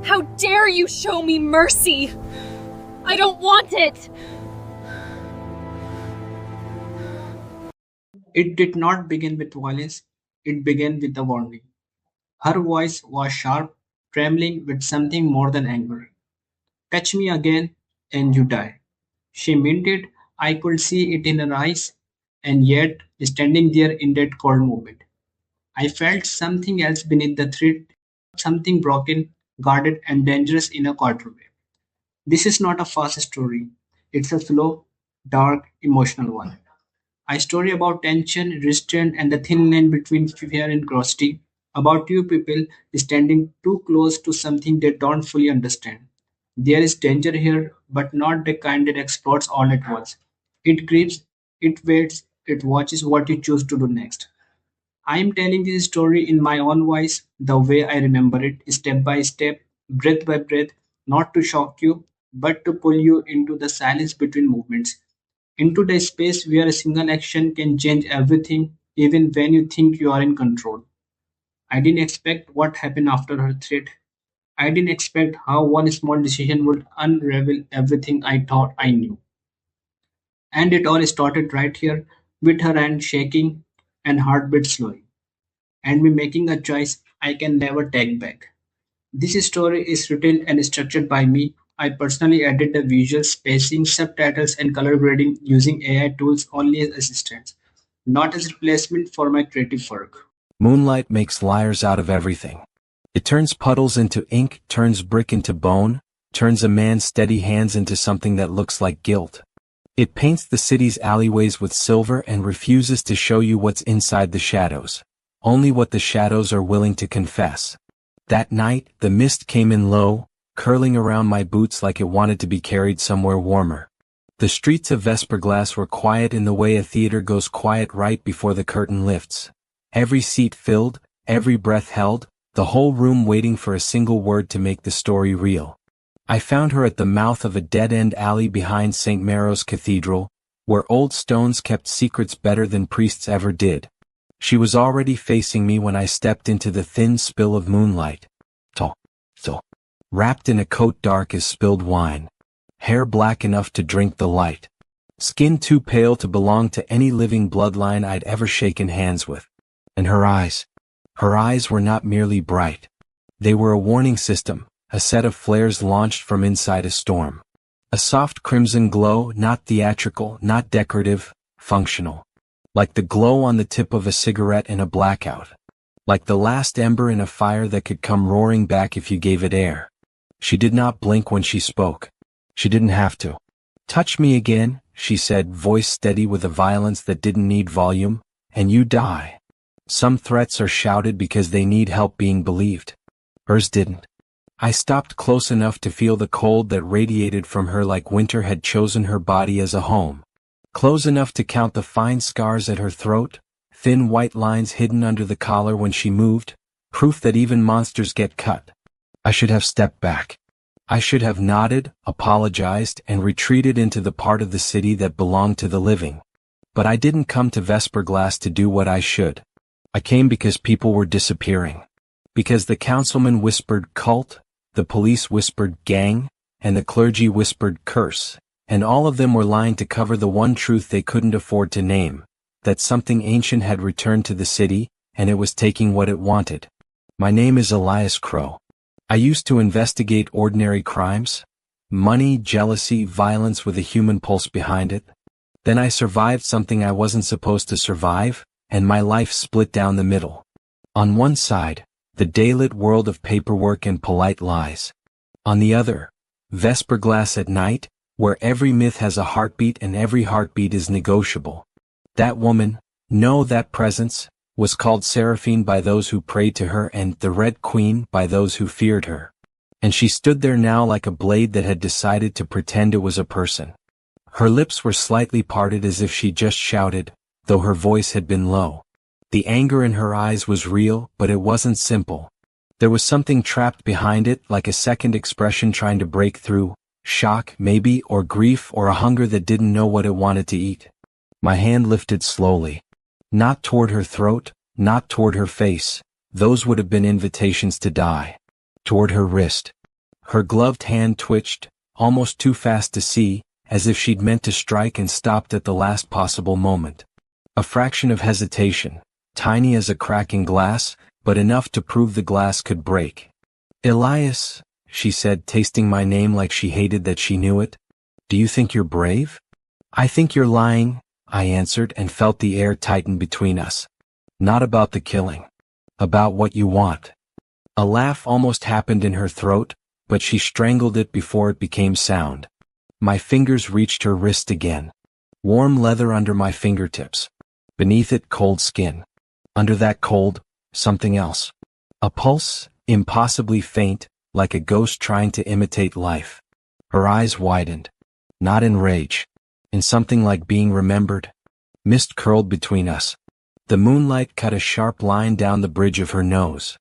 How dare you show me mercy? I don't want it! It did not begin with violence, it began with a warning. Her voice was sharp, trembling with something more than anger. Touch me again, and you die. She meant it, I could see it in her eyes, and yet, standing there in that cold moment, I felt something else beneath the thread, something broken, guarded, and dangerous in a quarterway. This is not a fast story, it's a slow, dark, emotional one. A story about tension, restraint, and the thin line between fear and curiosity. About two people standing too close to something they don't fully understand. There is danger here, but not the kind that explodes all at once. It creeps, it waits, it watches what you choose to do next. I am telling this story in my own voice, the way I remember it, step by step, breath by breath, not to shock you, but to pull you into the silence between movements, into the space where a single action can change everything, even when you think you are in control. I didn't expect what happened after her threat. I didn't expect how one small decision would unravel everything I thought I knew. And it all started right here, with her hand shaking and heartbeat slowing, and me making a choice I can never take back. This story is written and structured by me. I personally added the visual spacing, subtitles, and color grading using AI tools only as assistants, not as replacement for my creative work. Moonlight makes liars out of everything. It turns puddles into ink, turns brick into bone, turns a man's steady hands into something that looks like guilt. It paints the city's alleyways with silver and refuses to show you what's inside the shadows. Only what the shadows are willing to confess. That night, the mist came in low, curling around my boots like it wanted to be carried somewhere warmer. The streets of Vesperglass were quiet in the way a theater goes quiet right before the curtain lifts. Every seat filled, every breath held, the whole room waiting for a single word to make the story real. I found her at the mouth of a dead-end alley behind St. Maro's Cathedral, where old stones kept secrets better than priests ever did. She was already facing me when I stepped into the thin spill of moonlight. Tall, wrapped in a coat dark as spilled wine. Hair black enough to drink the light. Skin too pale to belong to any living bloodline I'd ever shaken hands with. And her eyes were not merely bright. They were a warning system, a set of flares launched from inside a storm. A soft crimson glow, not theatrical, not decorative, functional. Like the glow on the tip of a cigarette in a blackout. Like the last ember in a fire that could come roaring back if you gave it air. She did not blink when she spoke. She didn't have to. Touch me again, she said, voice steady with a violence that didn't need volume, and you die. Some threats are shouted because they need help being believed. Hers didn't. I stopped close enough to feel the cold that radiated from her like winter had chosen her body as a home. Close enough to count the fine scars at her throat, thin white lines hidden under the collar when she moved, proof that even monsters get cut. I should have stepped back. I should have nodded, apologized, and retreated into the part of the city that belonged to the living. But I didn't come to Vesperglass to do what I should. I came because people were disappearing. Because the councilman whispered cult, the police whispered gang, and the clergy whispered curse. And all of them were lying to cover the one truth they couldn't afford to name, that something ancient had returned to the city, and it was taking what it wanted. My name is Elias Crow. I used to investigate ordinary crimes, money, jealousy, violence with a human pulse behind it. Then I survived something I wasn't supposed to survive, and my life split down the middle. On one side, the daylit world of paperwork and polite lies. On the other, Vesperglass at night, where every myth has a heartbeat and every heartbeat is negotiable. That woman, no, that presence, was called Seraphine by those who prayed to her and the Red Queen by those who feared her. And she stood there now like a blade that had decided to pretend it was a person. Her lips were slightly parted as if she just shouted, though her voice had been low. The anger in her eyes was real, but it wasn't simple. There was something trapped behind it, like a second expression trying to break through. Shock, maybe, or grief, or a hunger that didn't know what it wanted to eat. My hand lifted slowly. Not toward her throat, not toward her face. Those would have been invitations to die. Toward her wrist. Her gloved hand twitched, almost too fast to see, as if she'd meant to strike and stopped at the last possible moment. A fraction of hesitation, tiny as a crack in glass, but enough to prove the glass could break. "Elias," she said, tasting my name like she hated that she knew it. "Do you think you're brave?" "I think you're lying," I answered and felt the air tighten between us. "Not about the killing. About what you want." A laugh almost happened in her throat, but she strangled it before it became sound. My fingers reached her wrist again. Warm leather under my fingertips. Beneath it, cold skin. Under that cold, something else. A pulse, impossibly faint, like a ghost trying to imitate life. Her eyes widened. Not in rage. In something like being remembered. Mist curled between us. The moonlight cut a sharp line down the bridge of her nose.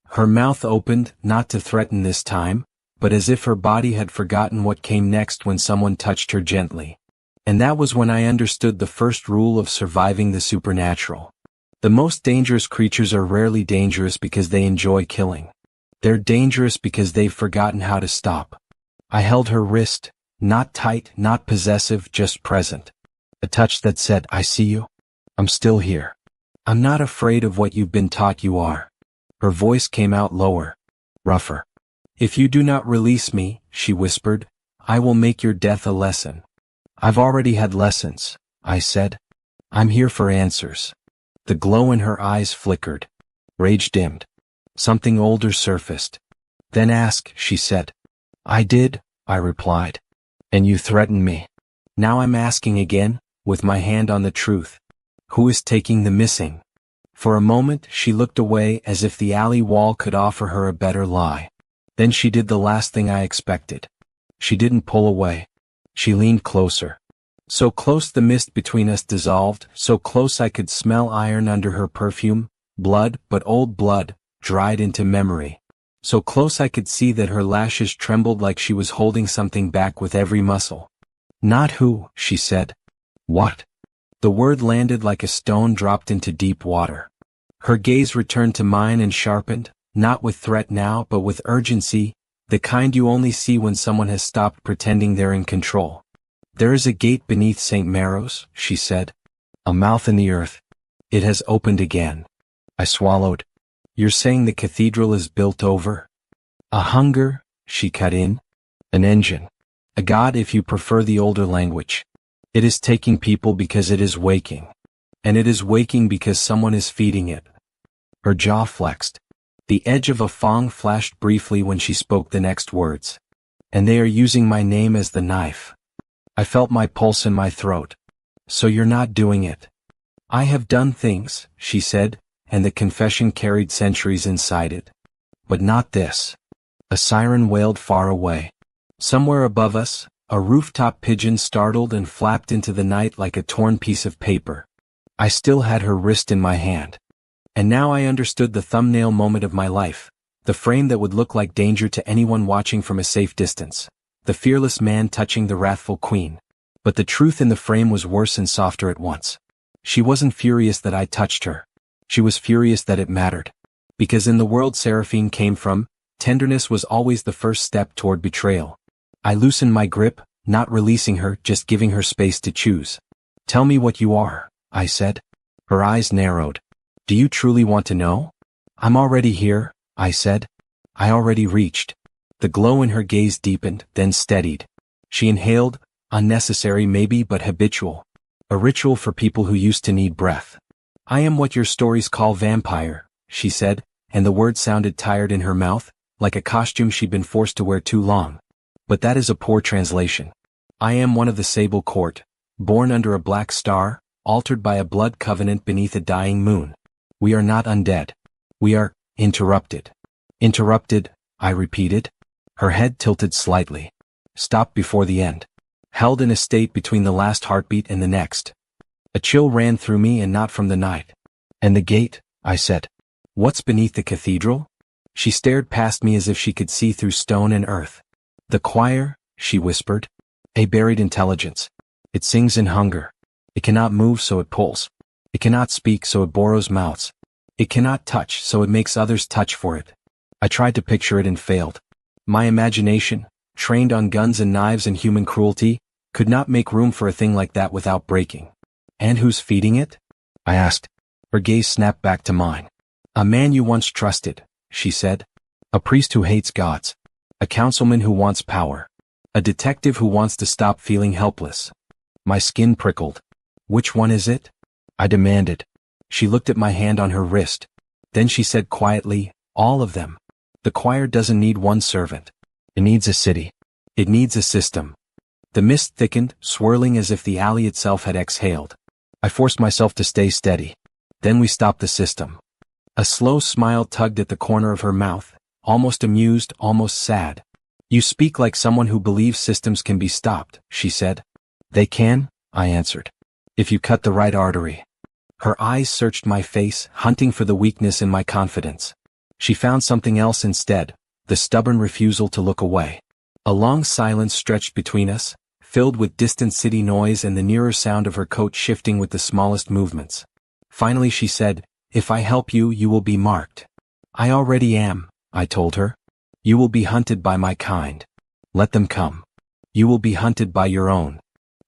Her mouth opened, not to threaten this time, but as if her body had forgotten what came next when someone touched her gently. And that was when I understood the first rule of surviving the supernatural. The most dangerous creatures are rarely dangerous because they enjoy killing. They're dangerous because they've forgotten how to stop. I held her wrist, not tight, not possessive, just present. A touch that said, "I see you. I'm still here. I'm not afraid of what you've been taught you are." Her voice came out lower, rougher. "If you do not release me," she whispered, "I will make your death a lesson." "I've already had lessons," I said. "I'm here for answers." The glow in her eyes flickered. Rage dimmed. Something older surfaced. "Then ask," she said. "I did," I replied. "And you threatened me. Now I'm asking again, with my hand on the truth. Who is taking the missing?" For a moment she looked away as if the alley wall could offer her a better lie. Then she did the last thing I expected. She didn't pull away. She leaned closer. So close the mist between us dissolved, so close I could smell iron under her perfume, blood, but old blood, dried into memory. So close I could see that her lashes trembled like she was holding something back with every muscle. "Not who," she said. "What?" The word landed like a stone dropped into deep water. Her gaze returned to mine and sharpened, not with threat now but with urgency, the kind you only see when someone has stopped pretending they're in control. "There is a gate beneath St. Maro's," she said. "A mouth in the earth. It has opened again." I swallowed. "You're saying the cathedral is built over?" "A hunger," she cut in. "An engine. A god if you prefer the older language. It is taking people because it is waking. And it is waking because someone is feeding it." Her jaw flexed. The edge of a fang flashed briefly when she spoke the next words. "And they are using my name as the knife." I felt my pulse in my throat. "So you're not doing it." "I have done things," she said, and the confession carried centuries inside it. "But not this." A siren wailed far away. Somewhere above us, a rooftop pigeon startled and flapped into the night like a torn piece of paper. I still had her wrist in my hand. And now I understood the thumbnail moment of my life, the frame that would look like danger to anyone watching from a safe distance, the fearless man touching the wrathful queen. But the truth in the frame was worse and softer at once. She wasn't furious that I touched her. She was furious that it mattered. Because in the world Seraphine came from, tenderness was always the first step toward betrayal. I loosened my grip, not releasing her, just giving her space to choose. "Tell me what you are," I said. Her eyes narrowed. "Do you truly want to know?" "I'm already here," I said. "I already reached." The glow in her gaze deepened, then steadied. She inhaled, unnecessary maybe but habitual. A ritual for people who used to need breath. "I am what your stories call vampire," she said, and the word sounded tired in her mouth, like a costume she'd been forced to wear too long. But that is a poor translation. "I am one of the sable court, born under a black star, altered by a blood covenant beneath a dying moon. We are not undead. We are interrupted." "Interrupted," I repeated. Her head tilted slightly. "Stopped before the end. Held in a state between the last heartbeat and the next." A chill ran through me and not from the night. "And the gate," I said. "What's beneath the cathedral?" She stared past me as if she could see through stone and earth. "The choir," she whispered. "A buried intelligence. It sings in hunger. It cannot move so it pulls. It cannot speak so it borrows mouths. It cannot touch so it makes others touch for it." I tried to picture it and failed. My imagination, trained on guns and knives and human cruelty, could not make room for a thing like that without breaking. And who's feeding it? I asked. Her gaze snapped back to mine. A man you once trusted, she said. A priest who hates gods. A councilman who wants power. A detective who wants to stop feeling helpless. My skin prickled. Which one is it? I demanded. She looked at my hand on her wrist. Then she said quietly, all of them. The choir doesn't need one servant. It needs a city. It needs a system. The mist thickened, swirling as if the alley itself had exhaled. I forced myself to stay steady. Then we stopped the system. A slow smile tugged at the corner of her mouth, almost amused, almost sad. You speak like someone who believes systems can be stopped, she said. They can, I answered. If you cut the right artery. Her eyes searched my face, hunting for the weakness in my confidence. She found something else instead, the stubborn refusal to look away. A long silence stretched between us, filled with distant city noise and the nearer sound of her coat shifting with the smallest movements. Finally she said, if I help you, you will be marked. I already am, I told her. You will be hunted by my kind. Let them come. You will be hunted by your own.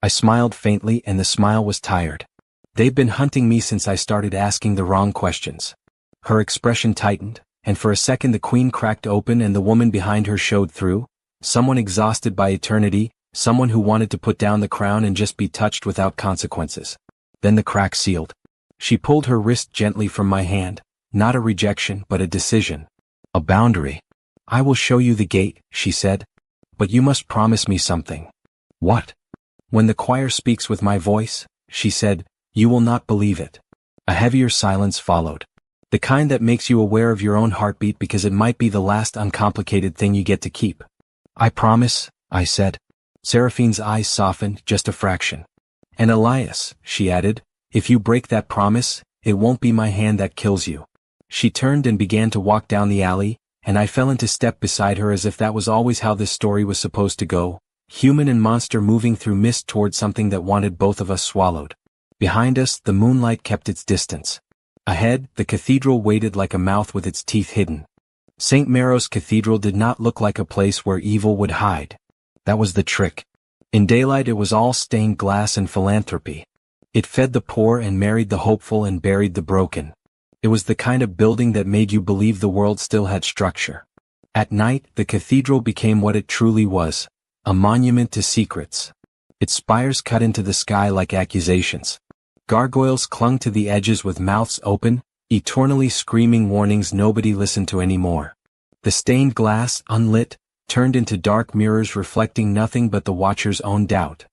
I smiled faintly and the smile was tired. They've been hunting me since I started asking the wrong questions. Her expression tightened, and for a second the queen cracked open and the woman behind her showed through, someone exhausted by eternity, someone who wanted to put down the crown and just be touched without consequences. Then the crack sealed. She pulled her wrist gently from my hand, not a rejection but a decision. A boundary. I will show you the gate, she said. But you must promise me something. What? When the choir speaks with my voice, she said, you will not believe it. A heavier silence followed. The kind that makes you aware of your own heartbeat because it might be the last uncomplicated thing you get to keep. I promise, I said. Seraphine's eyes softened just a fraction. And Elias, she added, if you break that promise, it won't be my hand that kills you. She turned and began to walk down the alley, and I fell into step beside her as if that was always how this story was supposed to go, human and monster moving through mist toward something that wanted both of us swallowed. Behind us, the moonlight kept its distance. Ahead, the cathedral waited like a mouth with its teeth hidden. St. Maro's Cathedral did not look like a place where evil would hide. That was the trick. In daylight it was all stained glass and philanthropy. It fed the poor and married the hopeful and buried the broken. It was the kind of building that made you believe the world still had structure. At night, the cathedral became what it truly was, a monument to secrets. Its spires cut into the sky like accusations. Gargoyles clung to the edges with mouths open, eternally screaming warnings nobody listened to anymore. The stained glass, unlit, turned into dark mirrors reflecting nothing but the watcher's own doubt.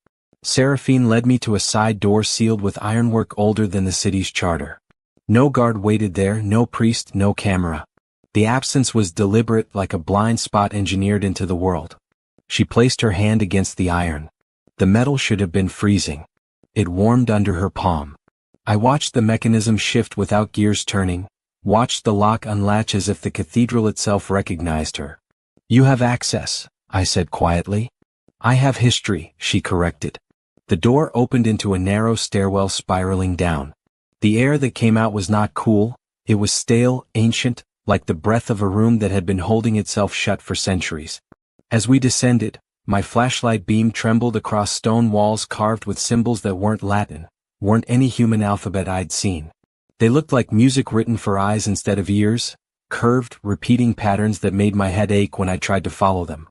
Seraphine led me to a side door sealed with ironwork older than the city's charter. No guard waited there, no priest, no camera. The absence was deliberate like a blind spot engineered into the world. She placed her hand against the iron. The metal should have been freezing. It warmed under her palm. I watched the mechanism shift without gears turning, watched the lock unlatch as if the cathedral itself recognized her. You have access, I said quietly. I have history, she corrected. The door opened into a narrow stairwell spiraling down. The air that came out was not cool, it was stale, ancient, like the breath of a room that had been holding itself shut for centuries. As we descended, my flashlight beam trembled across stone walls carved with symbols that weren't Latin, weren't any human alphabet I'd seen. They looked like music written for eyes instead of ears, curved, repeating patterns that made my head ache when I tried to follow them.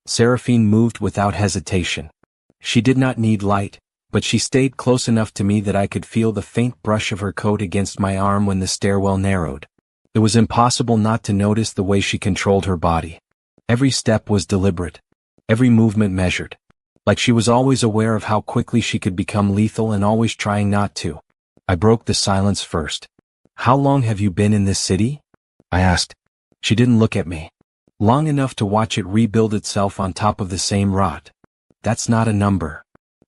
Seraphine moved without hesitation. She did not need light, but she stayed close enough to me that I could feel the faint brush of her coat against my arm when the stairwell narrowed. It was impossible not to notice the way she controlled her body. Every step was deliberate. Every movement measured. Like she was always aware of how quickly she could become lethal and always trying not to. I broke the silence first. How long have you been in this city? I asked. She didn't look at me. Long enough to watch it rebuild itself on top of the same rot. That's not a number.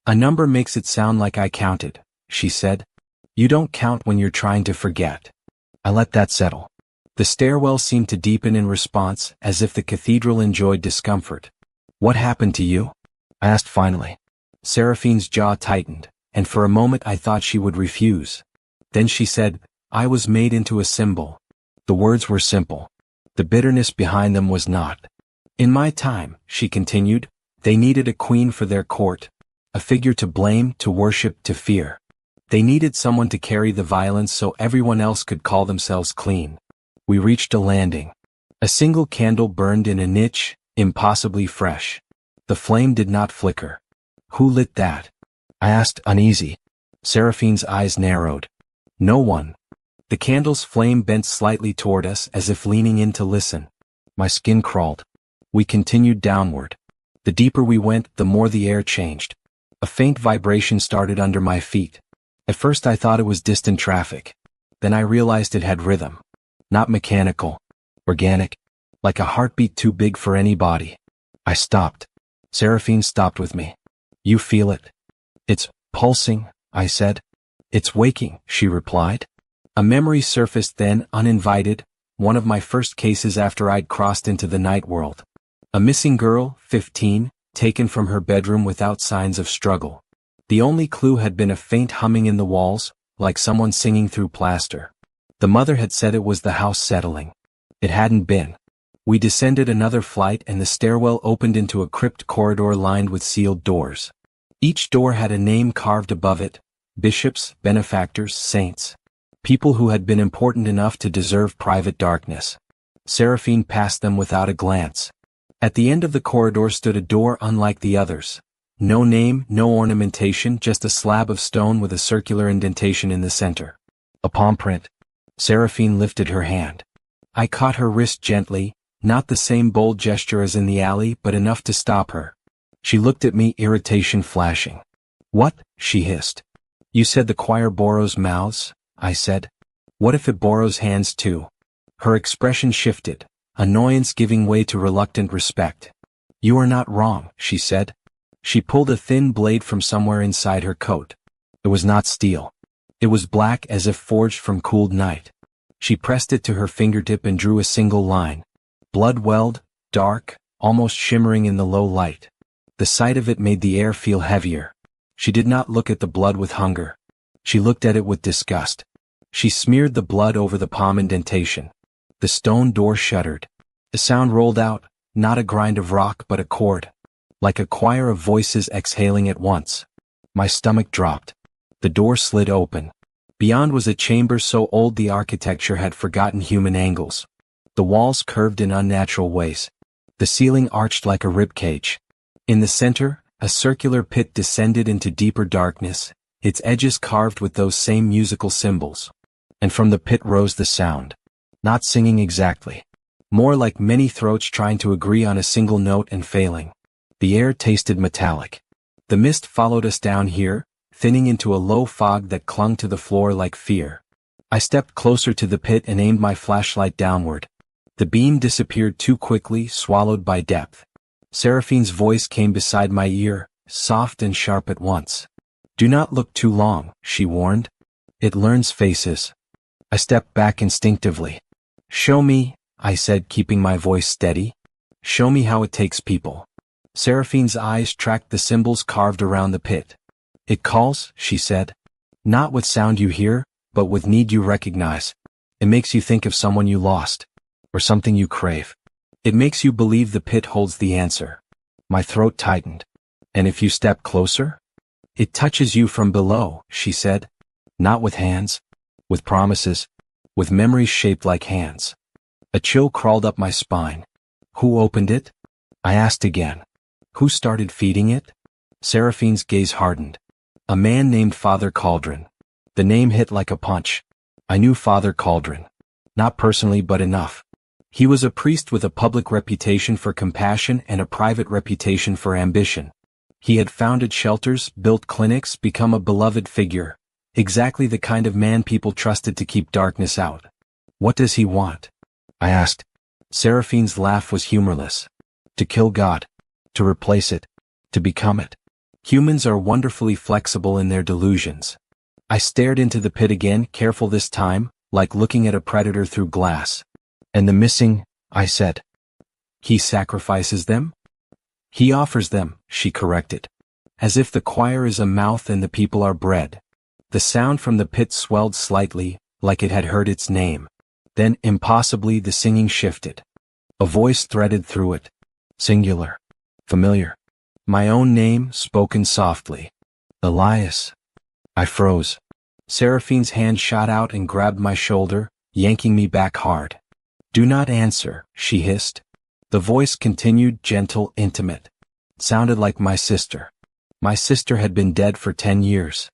A number makes it sound like I counted, she said. You don't count when you're trying to forget. I let that settle. The stairwell seemed to deepen in response, as if the cathedral enjoyed discomfort. What happened to you? I asked finally. Seraphine's jaw tightened, and for a moment I thought she would refuse. Then she said, I was made into a symbol. The words were simple. The bitterness behind them was not. In my time, she continued, they needed a queen for their court. A figure to blame, to worship, to fear. They needed someone to carry the violence so everyone else could call themselves clean. We reached a landing. A single candle burned in a niche, impossibly fresh. The flame did not flicker. Who lit that? I asked, uneasy. Seraphine's eyes narrowed. No one. The candle's flame bent slightly toward us as if leaning in to listen. My skin crawled. We continued downward. The deeper we went, the more the air changed. A faint vibration started under my feet. At first I thought it was distant traffic. Then I realized it had rhythm. Not mechanical. Organic. Like a heartbeat too big for any body. I stopped. Seraphine stopped with me. You feel it? It's pulsing, I said. It's waking, she replied. A memory surfaced then, uninvited, one of my first cases after I'd crossed into the night world. A missing girl, 15, taken from her bedroom without signs of struggle. The only clue had been a faint humming in the walls, like someone singing through plaster. The mother had said it was the house settling. It hadn't been. We descended another flight and the stairwell opened into a crypt corridor lined with sealed doors. Each door had a name carved above it: bishops, benefactors, saints. People who had been important enough to deserve private darkness. Seraphine passed them without a glance. At the end of the corridor stood a door unlike the others. No name, no ornamentation, just a slab of stone with a circular indentation in the center. A palm print. Seraphine lifted her hand. I caught her wrist gently, not the same bold gesture as in the alley, but enough to stop her. She looked at me, irritation flashing. What? She hissed. You said the choir borrows mouths, I said. What if it borrows hands too? Her expression shifted, annoyance giving way to reluctant respect. You are not wrong, she said. She pulled a thin blade from somewhere inside her coat. It was not steel. It was black as if forged from cooled night. She pressed it to her fingertip and drew a single line. Blood-welled, dark, almost shimmering in the low light. The sight of it made the air feel heavier. She did not look at the blood with hunger. She looked at it with disgust. She smeared the blood over the palm indentation. The stone door shuddered. A sound rolled out, not a grind of rock but a chord. Like a choir of voices exhaling at once. My stomach dropped. The door slid open. Beyond was a chamber so old the architecture had forgotten human angles. The walls curved in unnatural ways. The ceiling arched like a ribcage. In the center, a circular pit descended into deeper darkness, its edges carved with those same musical symbols. And from the pit rose the sound. Not singing exactly. More like many throats trying to agree on a single note and failing. The air tasted metallic. The mist followed us down here, thinning into a low fog that clung to the floor like fear. I stepped closer to the pit and aimed my flashlight downward. The beam disappeared too quickly, swallowed by depth. Seraphine's voice came beside my ear, soft and sharp at once. Do not look too long, she warned. It learns faces. I stepped back instinctively. Show me, I said, keeping my voice steady. Show me how it takes people. Seraphine's eyes tracked the symbols carved around the pit. It calls, she said. Not with sound you hear, but with need you recognize. It makes you think of someone you lost. Or something you crave. It makes you believe the pit holds the answer. My throat tightened. And if you step closer? It touches you from below, she said. Not with hands. With promises. With memories shaped like hands. A chill crawled up my spine. Who opened it? I asked again. Who started feeding it? Seraphine's gaze hardened. A man named Father Cauldron. The name hit like a punch. I knew Father Cauldron. Not personally, but enough. He was a priest with a public reputation for compassion and a private reputation for ambition. He had founded shelters, built clinics, become a beloved figure. Exactly the kind of man people trusted to keep darkness out. What does he want? I asked. Seraphine's laugh was humorless. To kill God. To replace it. To become it. Humans are wonderfully flexible in their delusions. I stared into the pit again, careful this time, like looking at a predator through glass. And the missing, I said. He sacrifices them? He offers them, she corrected. As if the choir is a mouth and the people are bread. The sound from the pit swelled slightly, like it had heard its name. Then, impossibly, the singing shifted. A voice threaded through it. Singular. Familiar. My own name, spoken softly. Elias. I froze. Seraphine's hand shot out and grabbed my shoulder, yanking me back hard. Do not answer, she hissed. The voice continued, gentle, intimate. It sounded like my sister. My sister had been dead for 10 years.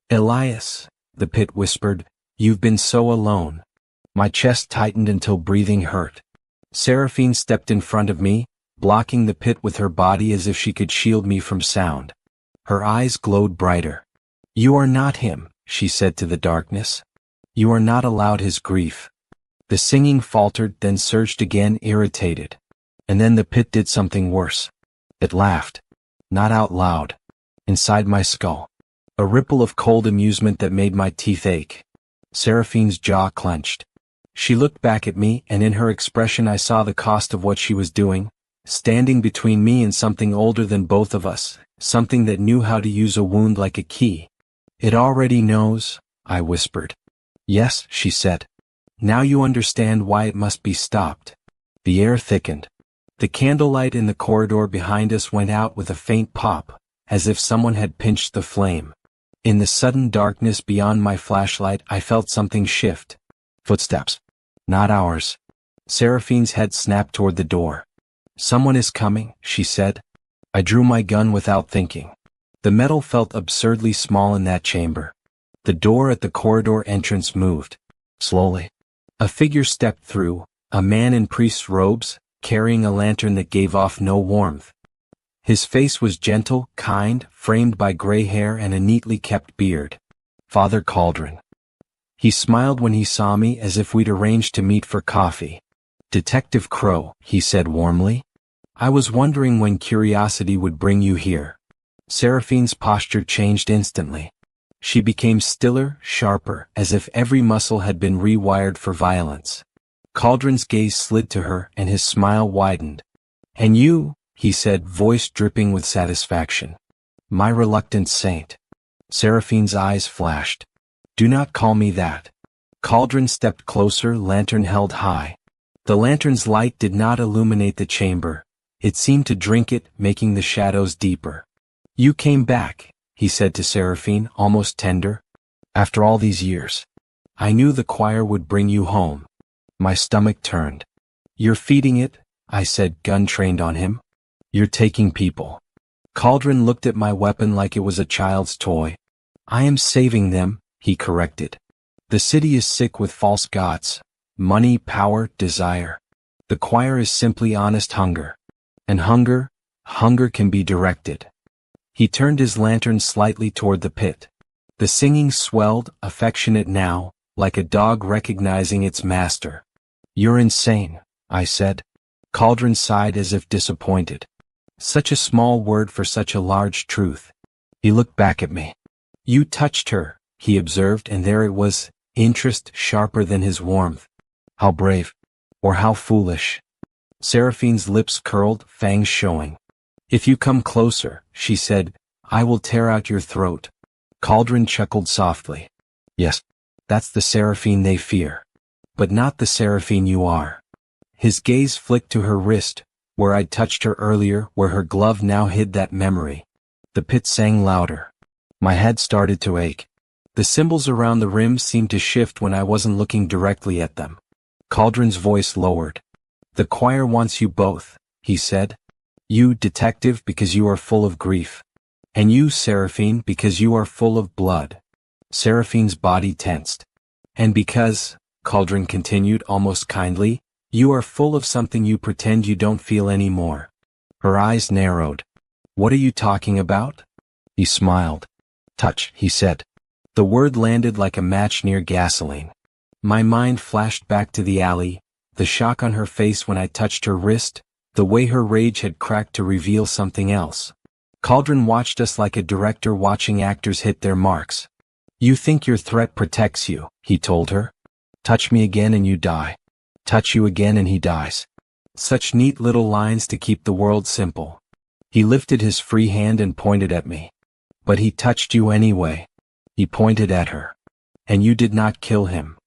Elias, the pit whispered, you've been so alone. My chest tightened until breathing hurt. Seraphine stepped in front of me, blocking the pit with her body as if she could shield me from sound. Her eyes glowed brighter. You are not him, she said to the darkness. You are not allowed his grief. The singing faltered, then surged again, irritated. And then the pit did something worse. It laughed. Not out loud. Inside my skull. A ripple of cold amusement that made my teeth ache. Seraphine's jaw clenched. She looked back at me, and in her expression I saw the cost of what she was doing, standing between me and something older than both of us, something that knew how to use a wound like a key. It already knows, I whispered. Yes, she said. Now you understand why it must be stopped. The air thickened. The candlelight in the corridor behind us went out with a faint pop, as if someone had pinched the flame. In the sudden darkness beyond my flashlight I felt something shift. Footsteps. Not ours. Seraphine's head snapped toward the door. Someone is coming, she said. I drew my gun without thinking. The metal felt absurdly small in that chamber. The door at the corridor entrance moved. Slowly. A figure stepped through, a man in priest's robes, carrying a lantern that gave off no warmth. His face was gentle, kind, framed by gray hair and a neatly kept beard. Father Cauldron. He smiled when he saw me as if we'd arranged to meet for coffee. Detective Crow, he said warmly. I was wondering when curiosity would bring you here. Seraphine's posture changed instantly. She became stiller, sharper, as if every muscle had been rewired for violence. Cauldron's gaze slid to her and his smile widened. And you, he said, voice dripping with satisfaction. My reluctant saint. Seraphine's eyes flashed. Do not call me that. Cauldron stepped closer, lantern held high. The lantern's light did not illuminate the chamber. It seemed to drink it, making the shadows deeper. You came back, he said to Seraphine, almost tender. After all these years. I knew the choir would bring you home. My stomach turned. You're feeding it, I said, gun trained on him. You're taking people. Cauldron looked at my weapon like it was a child's toy. I am saving them, he corrected. The city is sick with false gods. Money, power, desire. The choir is simply honest hunger. And hunger can be directed. He turned his lantern slightly toward the pit. The singing swelled, affectionate now, like a dog recognizing its master. You're insane, I said. Cauldron sighed as if disappointed. Such a small word for such a large truth. He looked back at me. You touched her, he observed, and there it was, interest sharper than his warmth. How brave. Or how foolish. Seraphine's lips curled, fangs showing. If you come closer, she said, I will tear out your throat. Cauldron chuckled softly. Yes, that's the Seraphine they fear. But not the Seraphine you are. His gaze flicked to her wrist, where I'd touched her earlier, where her glove now hid that memory. The pit sang louder. My head started to ache. The symbols around the rim seemed to shift when I wasn't looking directly at them. Cauldron's voice lowered. The choir wants you both, he said. You, detective, because you are full of grief. And you, Seraphine, because you are full of blood. Seraphine's body tensed. And because, Cauldron continued almost kindly, you are full of something you pretend you don't feel anymore. Her eyes narrowed. What are you talking about? He smiled. Touch, he said. The word landed like a match near gasoline. My mind flashed back to the alley, the shock on her face when I touched her wrist, the way her rage had cracked to reveal something else. Cauldron watched us like a director watching actors hit their marks. You think your threat protects you, he told her. Touch me again and you die. Touch you again and he dies. Such neat little lines to keep the world simple. He lifted his free hand and pointed at me. But he touched you anyway. He pointed at her. And you did not kill him.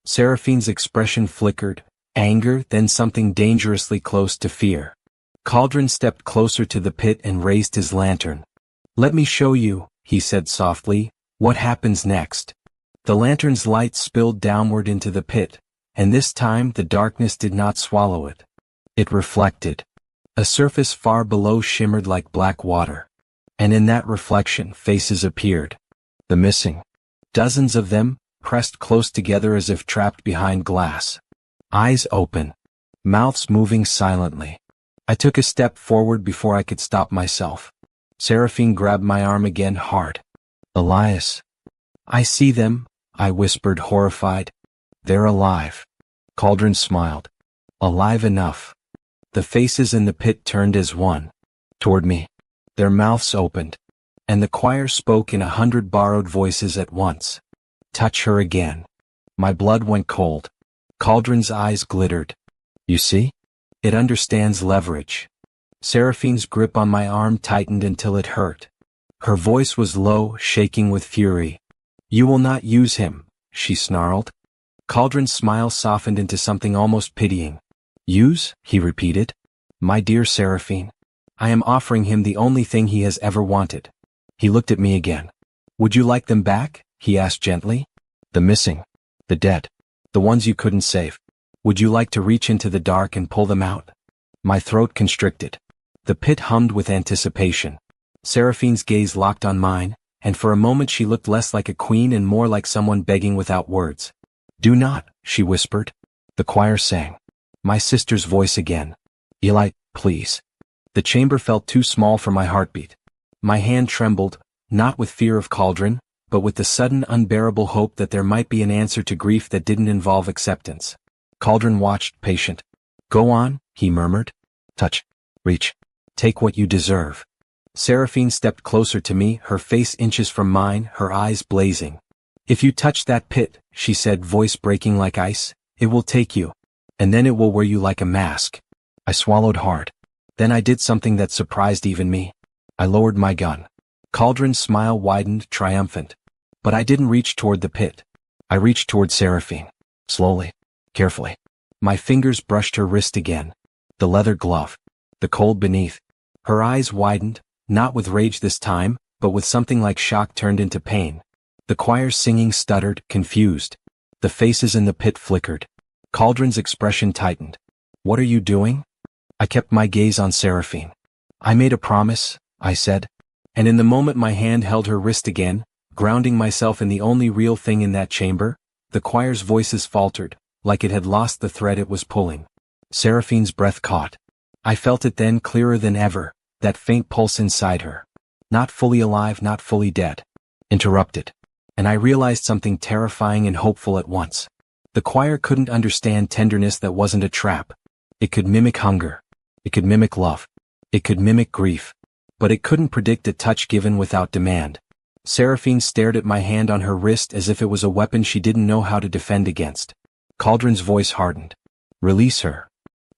Seraphine's expression flickered, anger, then something dangerously close to fear. Cauldron stepped closer to the pit and raised his lantern. "Let me show you," he said softly, "what happens next." The lantern's light spilled downward into the pit, and this time the darkness did not swallow it. It reflected. A surface far below shimmered like black water. And in that reflection faces appeared. The missing. Dozens of them, pressed close together as if trapped behind glass. Eyes open. Mouths moving silently. I took a step forward before I could stop myself. Seraphine grabbed my arm again hard. "Elias." "I see them," I whispered, horrified. "They're alive." Cauldron smiled. "Alive enough." The faces in the pit turned as one. Toward me. Their mouths opened. And the choir spoke in 100 borrowed voices at once. "Touch her again." My blood went cold. Cauldron's eyes glittered. "You see? It understands leverage." Seraphine's grip on my arm tightened until it hurt. Her voice was low, shaking with fury. "You will not use him," she snarled. Cauldron's smile softened into something almost pitying. "Use?" he repeated. "My dear Seraphine, I am offering him the only thing he has ever wanted." He looked at me again. "Would you like them back?" he asked gently. "The missing. The dead. The ones you couldn't save. Would you like to reach into the dark and pull them out?" My throat constricted. The pit hummed with anticipation. Seraphine's gaze locked on mine, and for a moment she looked less like a queen and more like someone begging without words. "Do not," she whispered. The choir sang. My sister's voice again. "Eli, please." The chamber felt too small for my heartbeat. My hand trembled, not with fear of Cauldron, but with the sudden unbearable hope that there might be an answer to grief that didn't involve acceptance. Cauldron watched, patient. "Go on," he murmured. "Touch. Reach. Take what you deserve." Seraphine stepped closer to me, her face inches from mine, her eyes blazing. "If you touch that pit," she said, voice breaking like ice, "it will take you. And then it will wear you like a mask." I swallowed hard. Then I did something that surprised even me. I lowered my gun. Cauldron's smile widened, triumphant. But I didn't reach toward the pit. I reached toward Seraphine. Slowly. Carefully. My fingers brushed her wrist again. The leather glove. The cold beneath. Her eyes widened, not with rage this time, but with something like shock turned into pain. The choir's singing stuttered, confused. The faces in the pit flickered. Cauldron's expression tightened. "What are you doing?" I kept my gaze on Seraphine. "I made a promise," I said. And in the moment my hand held her wrist again, grounding myself in the only real thing in that chamber, the choir's voices faltered, like it had lost the thread it was pulling. Seraphine's breath caught. I felt it then clearer than ever, that faint pulse inside her. Not fully alive, not fully dead. Interrupted. And I realized something terrifying and hopeful at once. The choir couldn't understand tenderness that wasn't a trap. It could mimic hunger. It could mimic love. It could mimic grief. But it couldn't predict a touch given without demand. Seraphine stared at my hand on her wrist as if it was a weapon she didn't know how to defend against. Cauldron's voice hardened. "Release her."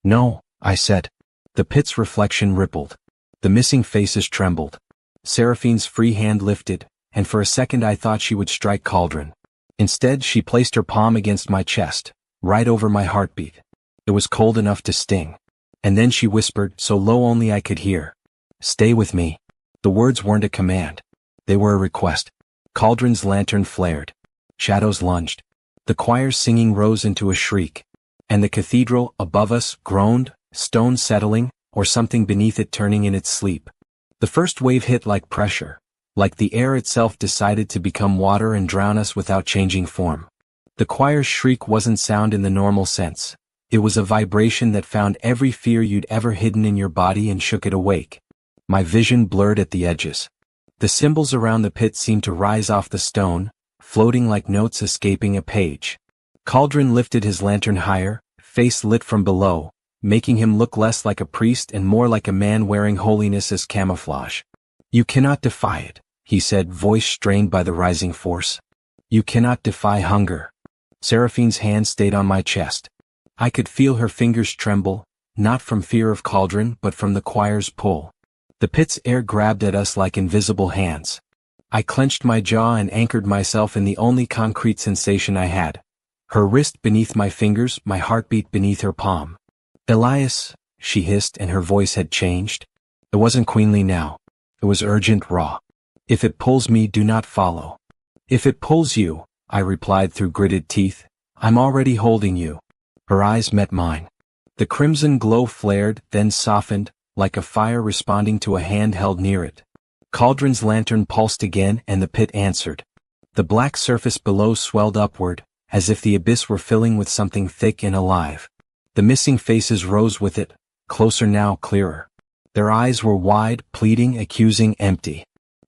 "No," I said. The pit's reflection rippled. The missing faces trembled. Seraphine's free hand lifted, and for a second I thought she would strike Cauldron. Instead, she placed her palm against my chest, right over my heartbeat. It was cold enough to sting. And then she whispered, so low only I could hear. "Stay with me." The words weren't a command. They were a request. Cauldron's lantern flared. Shadows lunged. The choir's singing rose into a shriek. And the cathedral, above us, groaned, stone settling, or something beneath it turning in its sleep. The first wave hit like pressure. Like the air itself decided to become water and drown us without changing form. The choir's shriek wasn't sound in the normal sense. It was a vibration that found every fear you'd ever hidden in your body and shook it awake. My vision blurred at the edges. The symbols around the pit seemed to rise off the stone, floating like notes escaping a page. Cauldron lifted his lantern higher, face lit from below, making him look less like a priest and more like a man wearing holiness as camouflage. "You cannot defy it," he said, voice strained by the rising force. "You cannot defy hunger." Seraphine's hand stayed on my chest. I could feel her fingers tremble, not from fear of Cauldron but from the choir's pull. The pit's air grabbed at us like invisible hands. I clenched my jaw and anchored myself in the only concrete sensation I had. Her wrist beneath my fingers, my heartbeat beneath her palm. "Elias," she hissed, and her voice had changed. It wasn't queenly now. It was urgent, raw. If it pulls me, do not follow. If it pulls you, I replied through gritted teeth, I'm already holding you. Her eyes met mine. The crimson glow flared, then softened, like a fire responding to a hand held near it. Cauldron's lantern pulsed again, and the pit answered. The black surface below swelled upward, as if the abyss were filling with something thick and alive. The missing faces rose with it, closer now, clearer. Their eyes were wide, pleading, accusing, empty.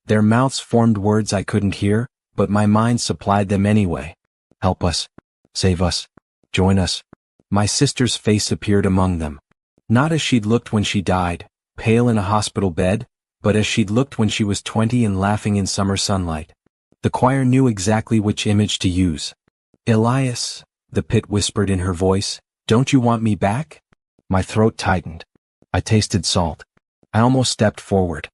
Their mouths formed words I couldn't hear, but my mind supplied them anyway. Help us. Save us. Join us. My sister's face appeared among them. Not as she'd looked when she died, pale in a hospital bed, but as she'd looked when she was 20 and laughing in summer sunlight. The choir knew exactly which image to use. Elias, the pit whispered in her voice, don't you want me back? My throat tightened. I tasted salt. I almost stepped forward.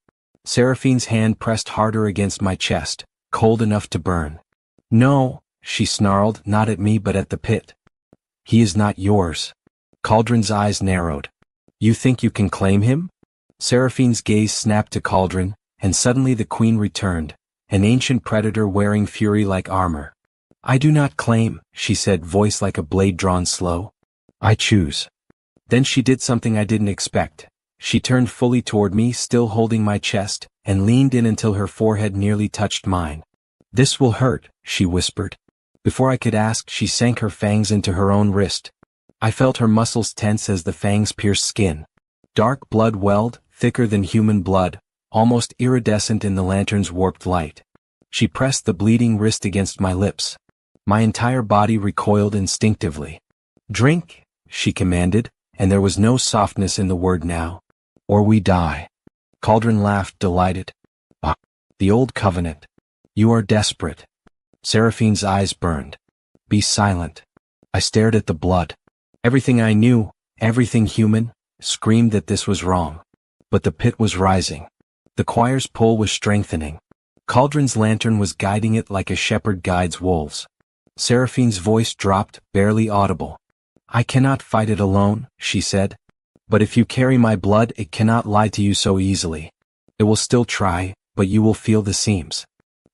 Seraphine's hand pressed harder against my chest, cold enough to burn. No, she snarled, not at me but at the pit. He is not yours. Cauldron's eyes narrowed. You think you can claim him? Seraphine's gaze snapped to Cauldron, and suddenly the queen returned, an ancient predator wearing fury-like armor. I do not claim, she said, voice like a blade drawn slow. I choose. Then she did something I didn't expect. She turned fully toward me, still holding my chest, and leaned in until her forehead nearly touched mine. This will hurt, she whispered. Before I could ask, she sank her fangs into her own wrist. I felt her muscles tense as the fangs pierced skin. Dark blood welled, thicker than human blood, almost iridescent in the lantern's warped light. She pressed the bleeding wrist against my lips. My entire body recoiled instinctively. Drink, she commanded, and there was no softness in the word now. Or we die. Cauldron laughed, delighted. Ah, the old covenant. You are desperate. Seraphine's eyes burned. Be silent. I stared at the blood. Everything I knew, everything human, screamed that this was wrong. But the pit was rising. The choir's pull was strengthening. Cauldron's lantern was guiding it like a shepherd guides wolves. Seraphine's voice dropped, barely audible. I cannot fight it alone, she said. But if you carry my blood, it cannot lie to you so easily. It will still try, but you will feel the seams.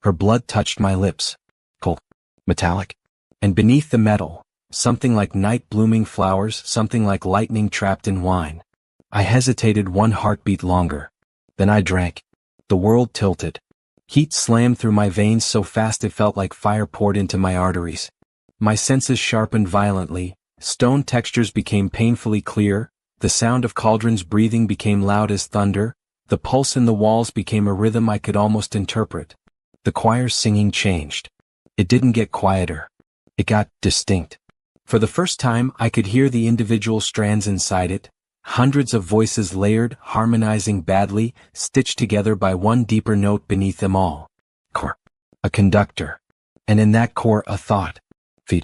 Her blood touched my lips. Cold. Metallic. And beneath the metal, something like night-blooming flowers, something like lightning trapped in wine. I hesitated one heartbeat longer. Then I drank. The world tilted. Heat slammed through my veins so fast it felt like fire poured into my arteries. My senses sharpened violently, stone textures became painfully clear, the sound of Cauldron's breathing became loud as thunder, the pulse in the walls became a rhythm I could almost interpret. The choir's singing changed. It didn't get quieter. It got distinct. For the first time, I could hear the individual strands inside it, hundreds of voices layered, harmonizing badly, stitched together by one deeper note beneath them all. Core. A conductor. And in that core a thought. Feed.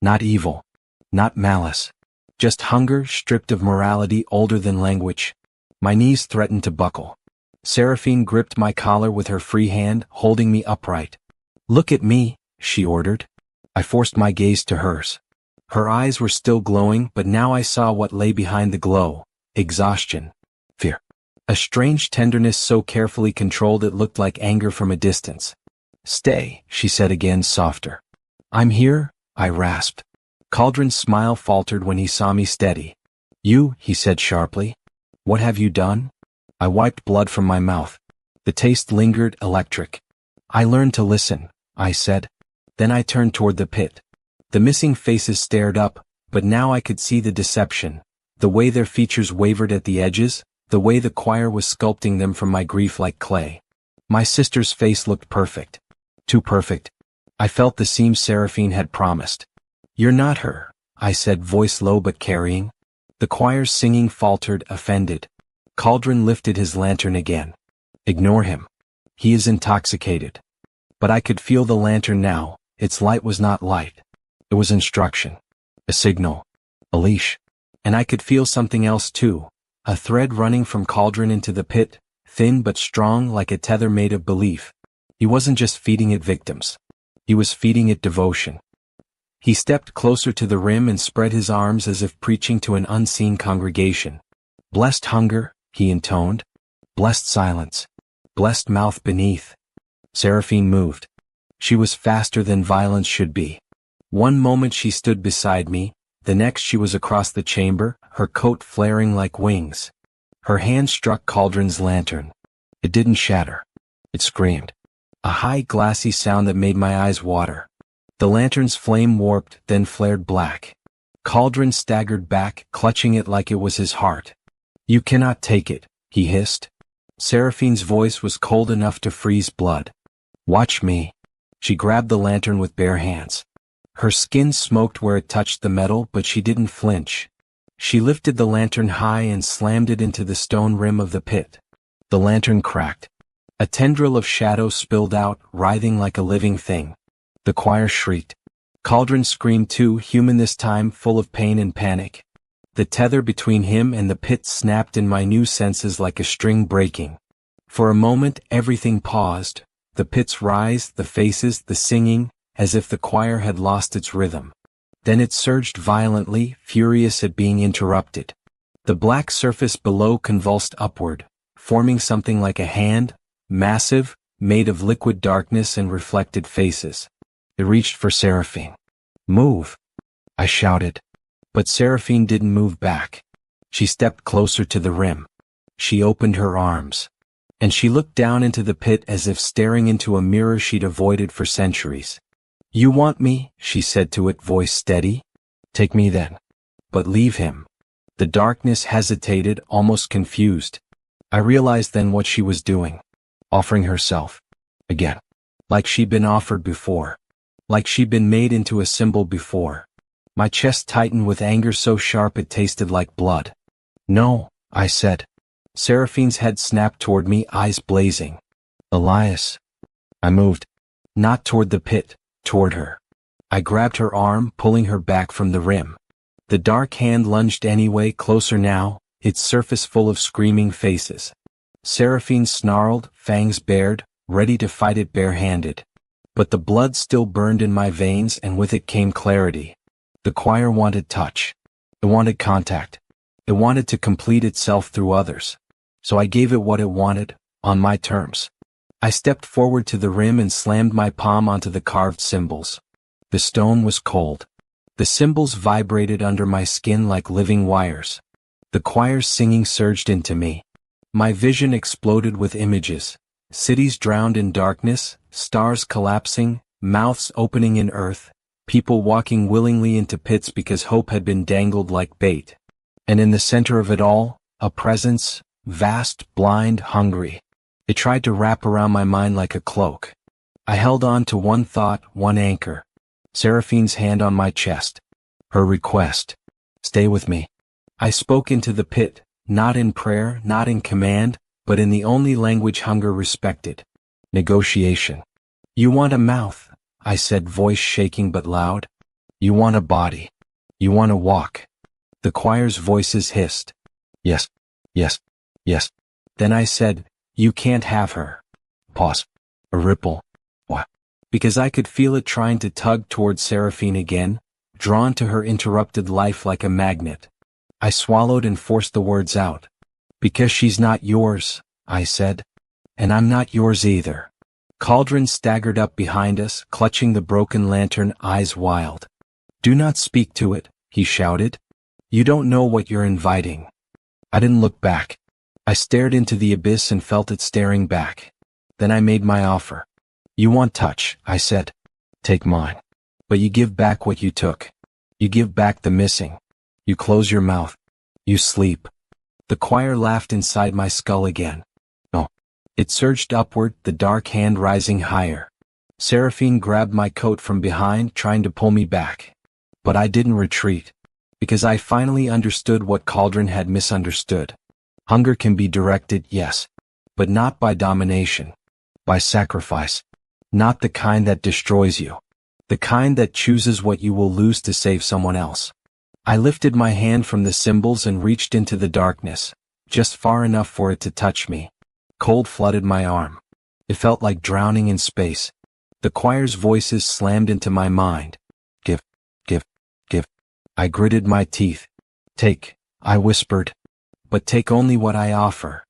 Not evil. Not malice. Just hunger stripped of morality older than language. My knees threatened to buckle. Seraphine gripped my collar with her free hand, holding me upright. Look at me, she ordered. I forced my gaze to hers. Her eyes were still glowing, but now I saw what lay behind the glow. Exhaustion. Fear. A strange tenderness so carefully controlled it looked like anger from a distance. Stay, she said again, softer. I'm here, I rasped. Cauldron's smile faltered when he saw me steady. You, he said sharply. What have you done? I wiped blood from my mouth. The taste lingered, electric. I learned to listen, I said. Then I turned toward the pit. The missing faces stared up, but now I could see the deception, the way their features wavered at the edges, the way the choir was sculpting them from my grief like clay. My sister's face looked perfect. Too perfect. I felt the seam Seraphine had promised. You're not her, I said, voice low but carrying. The choir's singing faltered, offended. Cauldron lifted his lantern again. Ignore him. He is intoxicated. But I could feel the lantern now. Its light was not light. It was instruction. A signal. A leash. And I could feel something else too. A thread running from Cauldron into the pit, thin but strong like a tether made of belief. He wasn't just feeding it victims. He was feeding it devotion. He stepped closer to the rim and spread his arms as if preaching to an unseen congregation. Blessed hunger, he intoned. Blessed silence. Blessed mouth beneath. Seraphine moved. She was faster than violence should be. One moment she stood beside me, the next she was across the chamber, her coat flaring like wings. Her hand struck Cauldron's lantern. It didn't shatter. It screamed. A high glassy sound that made my eyes water. The lantern's flame warped, then flared black. Cauldron staggered back, clutching it like it was his heart. You cannot take it, he hissed. Seraphine's voice was cold enough to freeze blood. Watch me. She grabbed the lantern with bare hands. Her skin smoked where it touched the metal, but she didn't flinch. She lifted the lantern high and slammed it into the stone rim of the pit. The lantern cracked. A tendril of shadow spilled out, writhing like a living thing. The choir shrieked. Cauldron screamed too, human this time, full of pain and panic. The tether between him and the pit snapped in my new senses like a string breaking. For a moment everything paused, the pit's rise, the faces, the singing, as if the choir had lost its rhythm. Then it surged violently, furious at being interrupted. The black surface below convulsed upward, forming something like a hand, massive, made of liquid darkness and reflected faces. It reached for Seraphine. Move! I shouted. But Seraphine didn't move back. She stepped closer to the rim. She opened her arms. And she looked down into the pit as if staring into a mirror she'd avoided for centuries. You want me, she said to it, voice steady. Take me then. But leave him. The darkness hesitated, almost confused. I realized then what she was doing. Offering herself. Again. Like she'd been offered before. Like she'd been made into a symbol before. My chest tightened with anger so sharp it tasted like blood. No, I said. Seraphine's head snapped toward me, eyes blazing. Elias. I moved. Not toward the pit, toward her. I grabbed her arm, pulling her back from the rim. The dark hand lunged anyway, closer now, its surface full of screaming faces. Seraphine snarled, fangs bared, ready to fight it barehanded. But the blood still burned in my veins, and with it came clarity. The choir wanted touch. It wanted contact. It wanted to complete itself through others. So I gave it what it wanted, on my terms. I stepped forward to the rim and slammed my palm onto the carved symbols. The stone was cold. The symbols vibrated under my skin like living wires. The choir's singing surged into me. My vision exploded with images. Cities drowned in darkness, stars collapsing, mouths opening in earth, people walking willingly into pits because hope had been dangled like bait. And in the center of it all, a presence, vast, blind, hungry. It tried to wrap around my mind like a cloak. I held on to one thought, one anchor. Seraphine's hand on my chest. Her request. Stay with me. I spoke into the pit, not in prayer, not in command, but in the only language hunger respected. Negotiation. You want a mouth, I said, voice shaking but loud. You want a body. You want to walk. The choir's voices hissed. Yes, yes, yes. Then I said, you can't have her. Pause. A ripple. What? Because I could feel it trying to tug toward Seraphine again, drawn to her interrupted life like a magnet. I swallowed and forced the words out. Because she's not yours, I said. And I'm not yours either. Cauldron staggered up behind us, clutching the broken lantern, eyes wild. Do not speak to it, he shouted. You don't know what you're inviting. I didn't look back. I stared into the abyss and felt it staring back. Then I made my offer. You want touch, I said. Take mine. But you give back what you took. You give back the missing. You close your mouth. You sleep. The choir laughed inside my skull again. No. It surged upward, the dark hand rising higher. Seraphine grabbed my coat from behind, trying to pull me back. But I didn't retreat. Because I finally understood what Cauldron had misunderstood. Hunger can be directed, yes. But not by domination. By sacrifice. Not the kind that destroys you. The kind that chooses what you will lose to save someone else. I lifted my hand from the symbols and reached into the darkness, just far enough for it to touch me. Cold flooded my arm. It felt like drowning in space. The choir's voices slammed into my mind. Give, give, give. I gritted my teeth. Take, I whispered. but take only what I offer.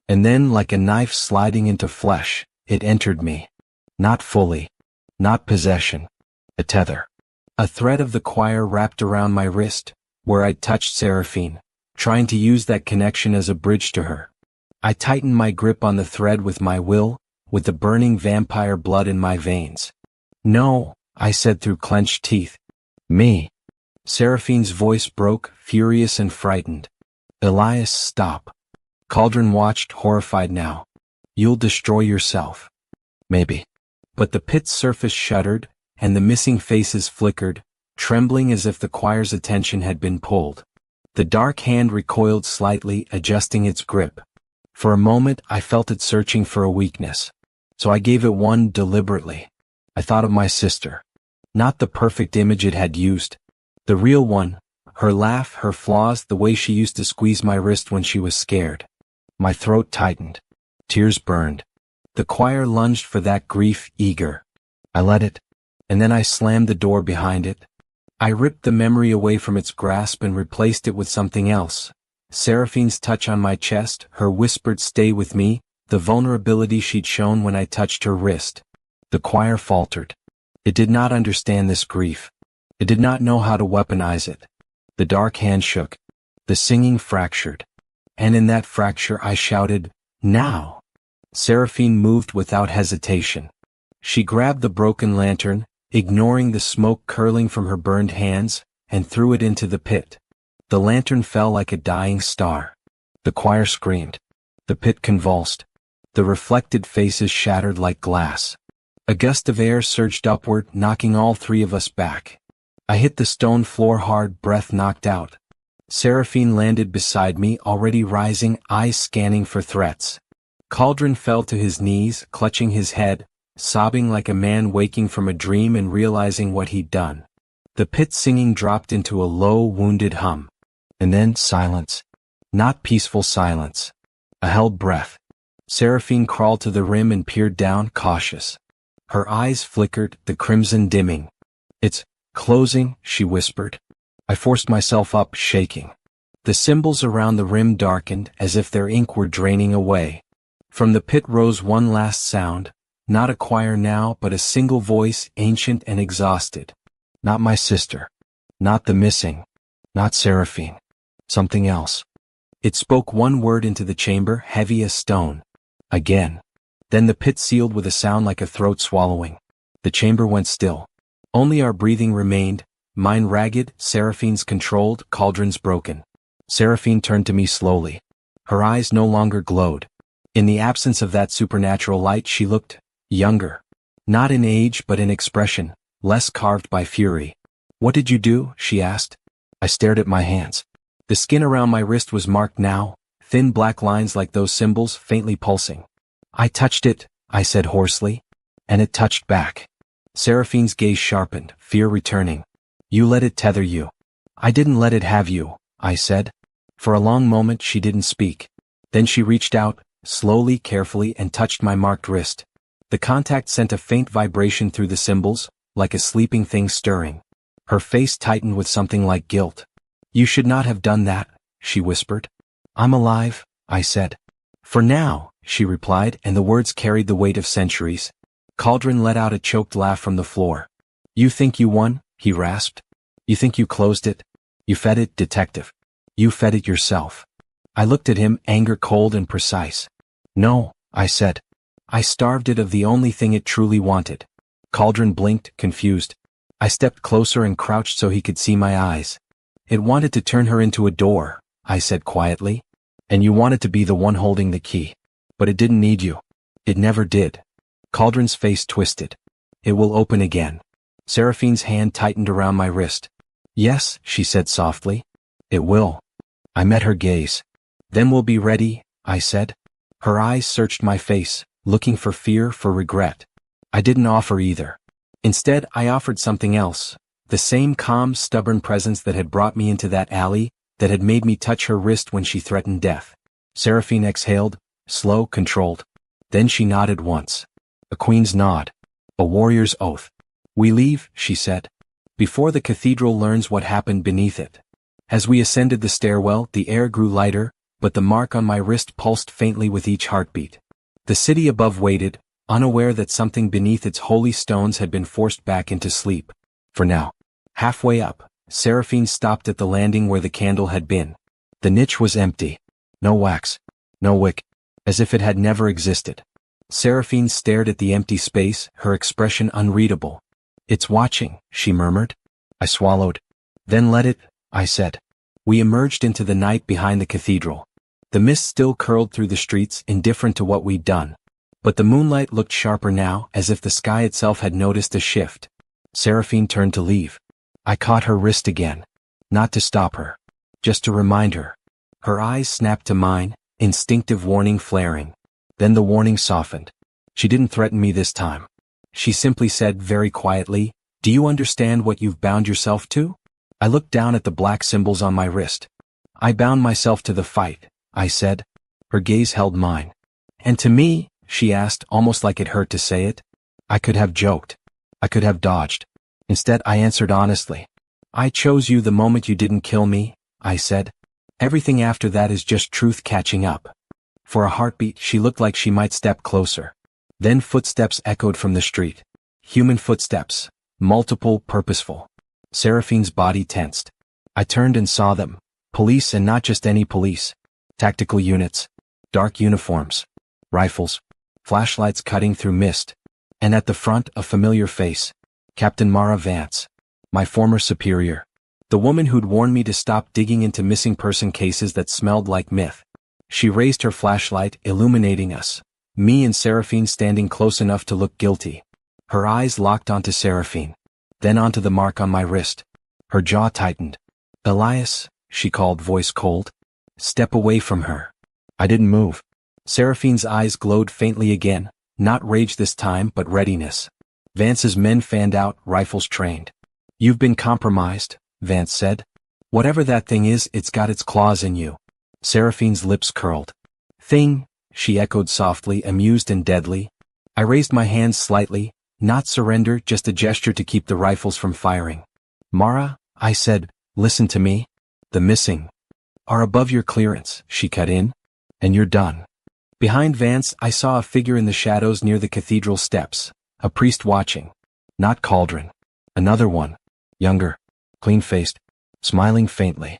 And then, like a knife sliding into flesh, it entered me. Not fully. Not possession. A tether. A thread of the choir wrapped around my wrist, where I'd touched Seraphine, trying to use that connection as a bridge to her. I tightened my grip on the thread with my will, with the burning vampire blood in my veins. No, I said through clenched teeth. Me. Seraphine's voice broke, furious and frightened. Elias, stop. Cauldron watched, horrified now. You'll destroy yourself. Maybe. But the pit's surface shuddered, and the missing faces flickered, trembling as if the choir's attention had been pulled. The dark hand recoiled slightly, adjusting its grip. For a moment I felt it searching for a weakness. So I gave it one deliberately. I thought of my sister. Not the perfect image it had used. The real one. Her laugh, her flaws, the way she used to squeeze my wrist when she was scared. My throat tightened. Tears burned. The choir lunged for that grief, eager. I let it. And then I slammed the door behind it. I ripped the memory away from its grasp and replaced it with something else. Seraphine's touch on my chest, her whispered stay with me, the vulnerability she'd shown when I touched her wrist. The choir faltered. It did not understand this grief. It did not know how to weaponize it. The dark hand shook. The singing fractured. And in that fracture I shouted, now! Seraphine moved without hesitation. She grabbed the broken lantern, ignoring the smoke curling from her burned hands, and threw it into the pit. The lantern fell like a dying star. The choir screamed. The pit convulsed. The reflected faces shattered like glass. A gust of air surged upward, knocking all three of us back. I hit the stone floor hard, breath knocked out. Seraphine landed beside me, already rising, eyes scanning for threats. Cauldron fell to his knees, clutching his head, sobbing like a man waking from a dream and realizing what he'd done. The pit singing dropped into a low, wounded hum. And then silence. Not peaceful silence. A held breath. Seraphine crawled to the rim and peered down, cautious. Her eyes flickered, the crimson dimming. It's closing, she whispered. I forced myself up, shaking. The symbols around the rim darkened, as if their ink were draining away. From the pit rose one last sound, not a choir now, but a single voice, ancient and exhausted. Not my sister. Not the missing. Not Seraphine. Something else. It spoke one word into the chamber, heavy as stone. Again. Then the pit sealed with a sound like a throat swallowing. The chamber went still. Only our breathing remained, mine ragged, Seraphine's controlled, Cauldron's broken. Seraphine turned to me slowly. Her eyes no longer glowed. In the absence of that supernatural light she looked younger. Not in age but in expression, less carved by fury. What did you do? She asked. I stared at my hands. The skin around my wrist was marked now, thin black lines like those symbols, faintly pulsing. I touched it, I said hoarsely. And it touched back. Seraphine's gaze sharpened, fear returning. You let it tether you. I didn't let it have you, I said. For a long moment she didn't speak. Then she reached out, slowly, carefully, and touched my marked wrist. The contact sent a faint vibration through the symbols, like a sleeping thing stirring. Her face tightened with something like guilt. You should not have done that, she whispered. I'm alive, I said. For now, she replied, and the words carried the weight of centuries. Cauldron let out a choked laugh from the floor. You think you won? He rasped. You think you closed it? You fed it, detective. You fed it yourself. I looked at him, anger cold and precise. No, I said. I starved it of the only thing it truly wanted. Cauldron blinked, confused. I stepped closer and crouched so he could see my eyes. It wanted to turn her into a door, I said quietly. And you wanted to be the one holding the key. But it didn't need you. It never did. Cauldron's face twisted. It will open again. Seraphine's hand tightened around my wrist. Yes, she said softly. It will. I met her gaze. Then we'll be ready, I said. Her eyes searched my face, looking for fear, for regret. I didn't offer either. Instead, I offered something else. The same calm, stubborn presence that had brought me into that alley, that had made me touch her wrist when she threatened death. Seraphine exhaled, slow, controlled. Then she nodded once. A queen's nod. A warrior's oath. We leave, she said. Before the cathedral learns what happened beneath it. As we ascended the stairwell, the air grew lighter, but the mark on my wrist pulsed faintly with each heartbeat. The city above waited, unaware that something beneath its holy stones had been forced back into sleep. For now. Halfway up, Seraphine stopped at the landing where the candle had been. The niche was empty. No wax. No wick. As if it had never existed. Seraphine stared at the empty space, her expression unreadable. "It's watching," she murmured. I swallowed. "Then let it," I said. We emerged into the night behind the cathedral. The mist still curled through the streets, indifferent to what we'd done. But the moonlight looked sharper now, as if the sky itself had noticed a shift. Seraphine turned to leave. I caught her wrist again. Not to stop her. Just to remind her. Her eyes snapped to mine, instinctive warning flaring. Then the warning softened. She didn't threaten me this time. She simply said very quietly, "Do you understand what you've bound yourself to?" I looked down at the black symbols on my wrist. "I bound myself to the fight," I said. Her gaze held mine. "And to me?" she asked, almost like it hurt to say it. I could have joked. I could have dodged. Instead, I answered honestly. "I chose you the moment you didn't kill me," I said. "Everything after that is just truth catching up." For a heartbeat, she looked like she might step closer. Then footsteps echoed from the street. Human footsteps. Multiple, purposeful. Seraphine's body tensed. I turned and saw them. Police, and not just any police. Tactical units. Dark uniforms. Rifles. Flashlights cutting through mist. And at the front, a familiar face. Captain Mara Vance. My former superior. The woman who'd warned me to stop digging into missing person cases that smelled like myth. She raised her flashlight, illuminating us. Me and Seraphine standing close enough to look guilty. Her eyes locked onto Seraphine. Then onto the mark on my wrist. Her jaw tightened. "Elias," she called, voice cold. "Step away from her." I didn't move. Seraphine's eyes glowed faintly again, not rage this time but readiness. Vance's men fanned out, rifles trained. "You've been compromised," Vance said. "Whatever that thing is, it's got its claws in you." Seraphine's lips curled. "Thing," she echoed softly, amused and deadly. I raised my hands slightly, not surrender, just a gesture to keep the rifles from firing. "Mara," I said, "listen to me. The missing are above your clearance," she cut in. "And you're done." Behind Vance, I saw a figure in the shadows near the cathedral steps. A priest watching. Not Cauldron. Another one. Younger. Clean-faced. Smiling faintly.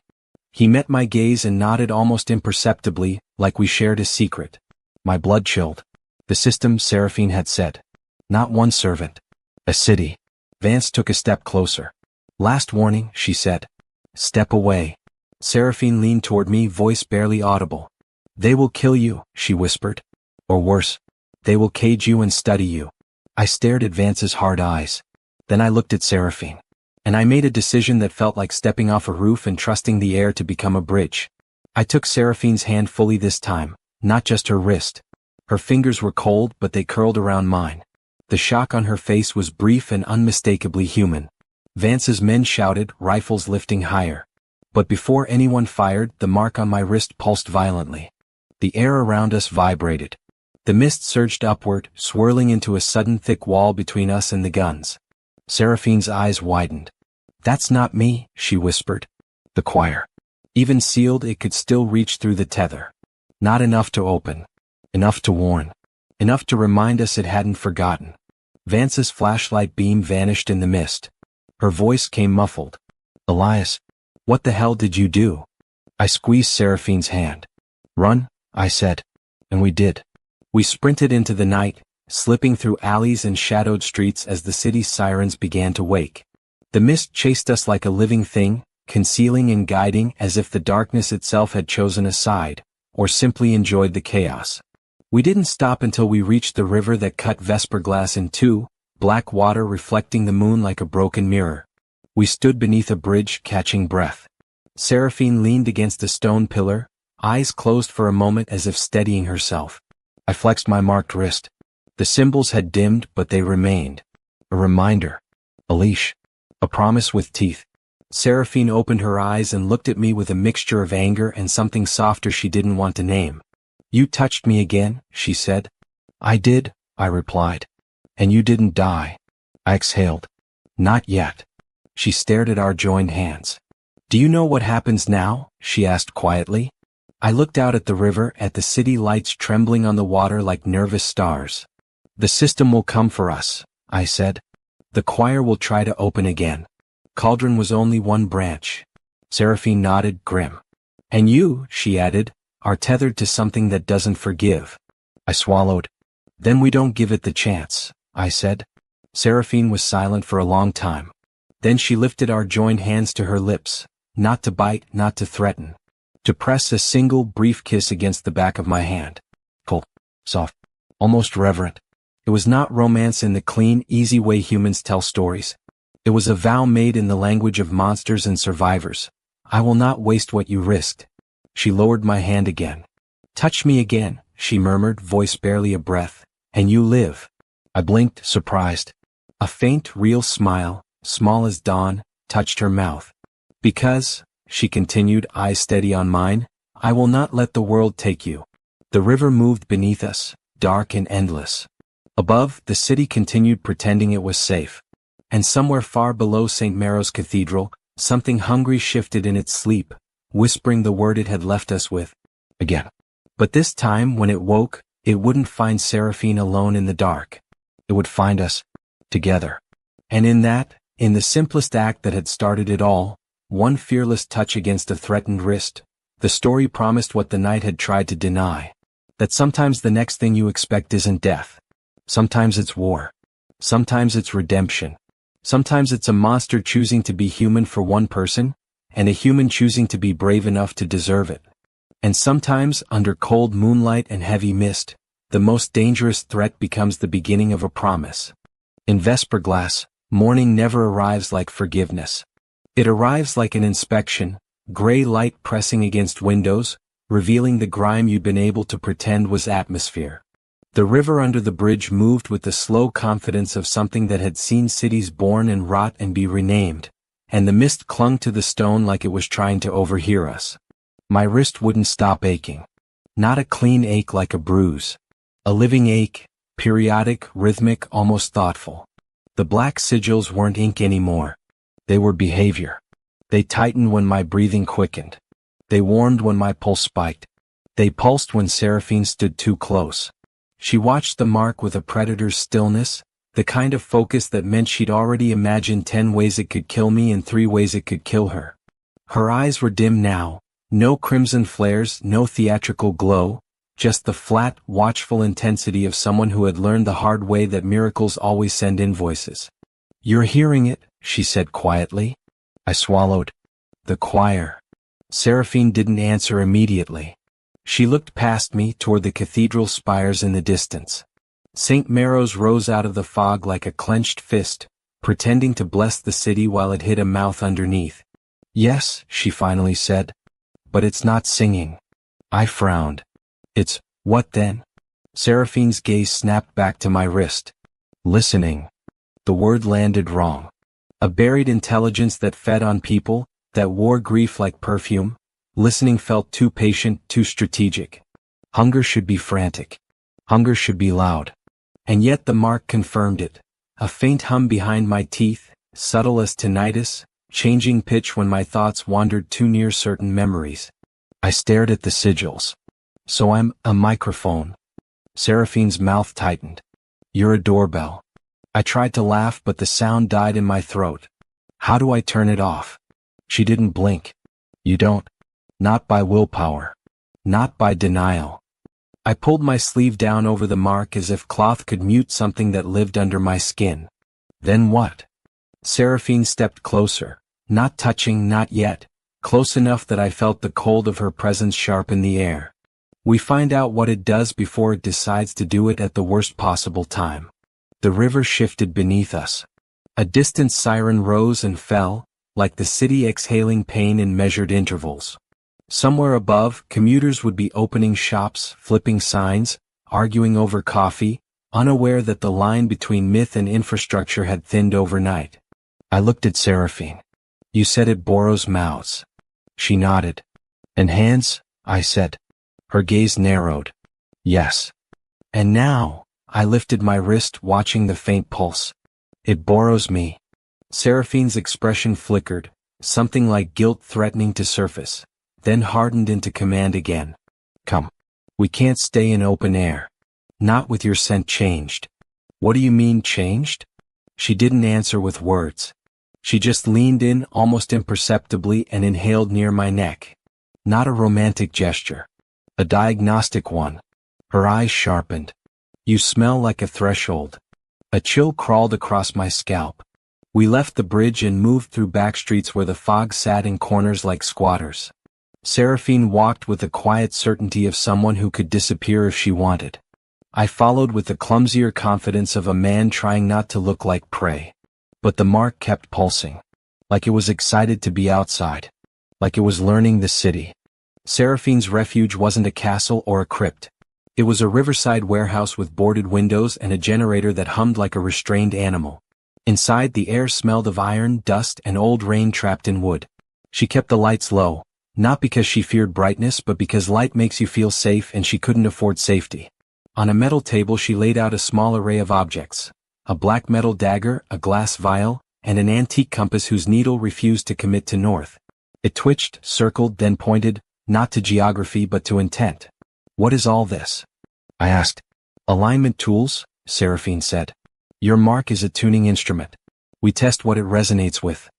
He met my gaze and nodded almost imperceptibly, like we shared a secret. My blood chilled. The system, Seraphine had said. Not one servant. A city. Vance took a step closer. "Last warning," she said. "Step away." Seraphine leaned toward me, voice barely audible. "They will kill you," she whispered. "Or worse. They will cage you and study you." I stared at Vance's hard eyes. Then I looked at Seraphine. And I made a decision that felt like stepping off a roof and trusting the air to become a bridge. I took Seraphine's hand fully this time, not just her wrist. Her fingers were cold, but they curled around mine. The shock on her face was brief and unmistakably human. Vance's men shouted, rifles lifting higher. But before anyone fired, the mark on my wrist pulsed violently. The air around us vibrated. The mist surged upward, swirling into a sudden thick wall between us and the guns. Seraphine's eyes widened. "That's not me," she whispered. The choir. Even sealed, it could still reach through the tether. Not enough to open. Enough to warn. Enough to remind us it hadn't forgotten. Vance's flashlight beam vanished in the mist. Her voice came muffled. "Elias, what the hell did you do?" I squeezed Seraphine's hand. "Run," I said. And we did. We sprinted into the night, slipping through alleys and shadowed streets as the city's sirens began to wake. The mist chased us like a living thing, concealing and guiding as if the darkness itself had chosen a side, or simply enjoyed the chaos. We didn't stop until we reached the river that cut Vesper Glass in two, black water reflecting the moon like a broken mirror. We stood beneath a bridge, catching breath. Seraphine leaned against a stone pillar, eyes closed for a moment as if steadying herself. I flexed my marked wrist. The symbols had dimmed, but they remained. A reminder. A leash. A promise with teeth. Seraphine opened her eyes and looked at me with a mixture of anger and something softer she didn't want to name. "You touched me again," she said. "I did," I replied. "And you didn't die." I exhaled. "Not yet." She stared at our joined hands. "Do you know what happens now?" she asked quietly. I looked out at the river, at the city lights trembling on the water like nervous stars. The system will come for us, I said. The choir will try to open again. Cauldron was only one branch. Seraphine nodded, grim. And you, she added, are tethered to something that doesn't forgive. I swallowed. Then we don't give it the chance, I said. Seraphine was silent for a long time. Then she lifted our joined hands to her lips, not to bite, not to threaten. To press a single brief kiss against the back of my hand. Cold, soft, almost reverent. It was not romance in the clean, easy way humans tell stories. It was a vow made in the language of monsters and survivors. I will not waste what you risked. She lowered my hand again. Touch me again, she murmured, voice barely a breath, and you live. I blinked, surprised. A faint, real smile, small as dawn, touched her mouth. Because, she continued, eyes steady on mine, I will not let the world take you. The river moved beneath us, dark and endless. Above, the city continued pretending it was safe. And somewhere far below St. Maro's Cathedral, something hungry shifted in its sleep, whispering the word it had left us with. Again. But this time, when it woke, it wouldn't find Seraphine alone in the dark. It would find us, together. And in the simplest act that had started it all, one fearless touch against a threatened wrist, the story promised what the night had tried to deny. That sometimes the next thing you expect isn't death. Sometimes it's war. Sometimes it's redemption. Sometimes it's a monster choosing to be human for one person, and a human choosing to be brave enough to deserve it. And sometimes, under cold moonlight and heavy mist, the most dangerous threat becomes the beginning of a promise. In Vesperglass, morning never arrives like forgiveness. It arrives like an inspection, gray light pressing against windows, revealing the grime you'd been able to pretend was atmosphere. The river under the bridge moved with the slow confidence of something that had seen cities born and rot and be renamed, and the mist clung to the stone like it was trying to overhear us. My wrist wouldn't stop aching. Not a clean ache like a bruise. A living ache, periodic, rhythmic, almost thoughtful. The black sigils weren't ink anymore. They were behavior. They tightened when my breathing quickened. They warmed when my pulse spiked. They pulsed when Seraphine stood too close. She watched the mark with a predator's stillness, the kind of focus that meant she'd already imagined 10 ways it could kill me and 3 ways it could kill her. Her eyes were dim now, no crimson flares, no theatrical glow, just the flat, watchful intensity of someone who had learned the hard way that miracles always send invoices. You're hearing it, she said quietly. I swallowed. The choir. Seraphine didn't answer immediately. She looked past me toward the cathedral spires in the distance. St. Maro's rose out of the fog like a clenched fist, pretending to bless the city while it hid a mouth underneath. Yes, she finally said. But it's not singing. I frowned. It's, what then? Seraphine's gaze snapped back to my wrist. Listening. The word landed wrong. A buried intelligence that fed on people, that wore grief like perfume. Listening felt too patient, too strategic. Hunger should be frantic. Hunger should be loud. And yet the mark confirmed it. A faint hum behind my teeth, subtle as tinnitus, changing pitch when my thoughts wandered too near certain memories. I stared at the sigils. So I'm a microphone. Seraphine's mouth tightened. You're a doorbell. I tried to laugh but the sound died in my throat. How do I turn it off? She didn't blink. You don't. Not by willpower. Not by denial. I pulled my sleeve down over the mark as if cloth could mute something that lived under my skin. Then what? Seraphine stepped closer, not touching, not yet, close enough that I felt the cold of her presence sharpen the air. We find out what it does before it decides to do it at the worst possible time. The river shifted beneath us. A distant siren rose and fell, like the city exhaling pain in measured intervals. Somewhere above, commuters would be opening shops, flipping signs, arguing over coffee, unaware that the line between myth and infrastructure had thinned overnight. I looked at Seraphine. You said it borrows mouths. She nodded. And hands? I said. Her gaze narrowed. Yes. And now, I lifted my wrist, watching the faint pulse. It borrows me. Seraphine's expression flickered, something like guilt threatening to surface. then hardened into command again. Come. We can't stay in open air. Not with your scent changed. What do you mean changed? She didn't answer with words. She just leaned in almost imperceptibly and inhaled near my neck. Not a romantic gesture. A diagnostic one. Her eyes sharpened. You smell like a threshold. A chill crawled across my scalp. We left the bridge and moved through back streets where the fog sat in corners like squatters. Seraphine walked with the quiet certainty of someone who could disappear if she wanted. I followed with the clumsier confidence of a man trying not to look like prey. But the mark kept pulsing. Like it was excited to be outside. Like it was learning the city. Seraphine's refuge wasn't a castle or a crypt. It was a riverside warehouse with boarded windows and a generator that hummed like a restrained animal. Inside, the air smelled of iron, dust, and old rain trapped in wood. She kept the lights low, not because she feared brightness but because light makes you feel safe and she couldn't afford safety. On a metal table she laid out a small array of objects. A black metal dagger, a glass vial, and an antique compass whose needle refused to commit to north. It twitched, circled, then pointed, not to geography but to intent. What is all this? I asked. Alignment tools, Seraphine said. Your mark is a tuning instrument. We test what it resonates with.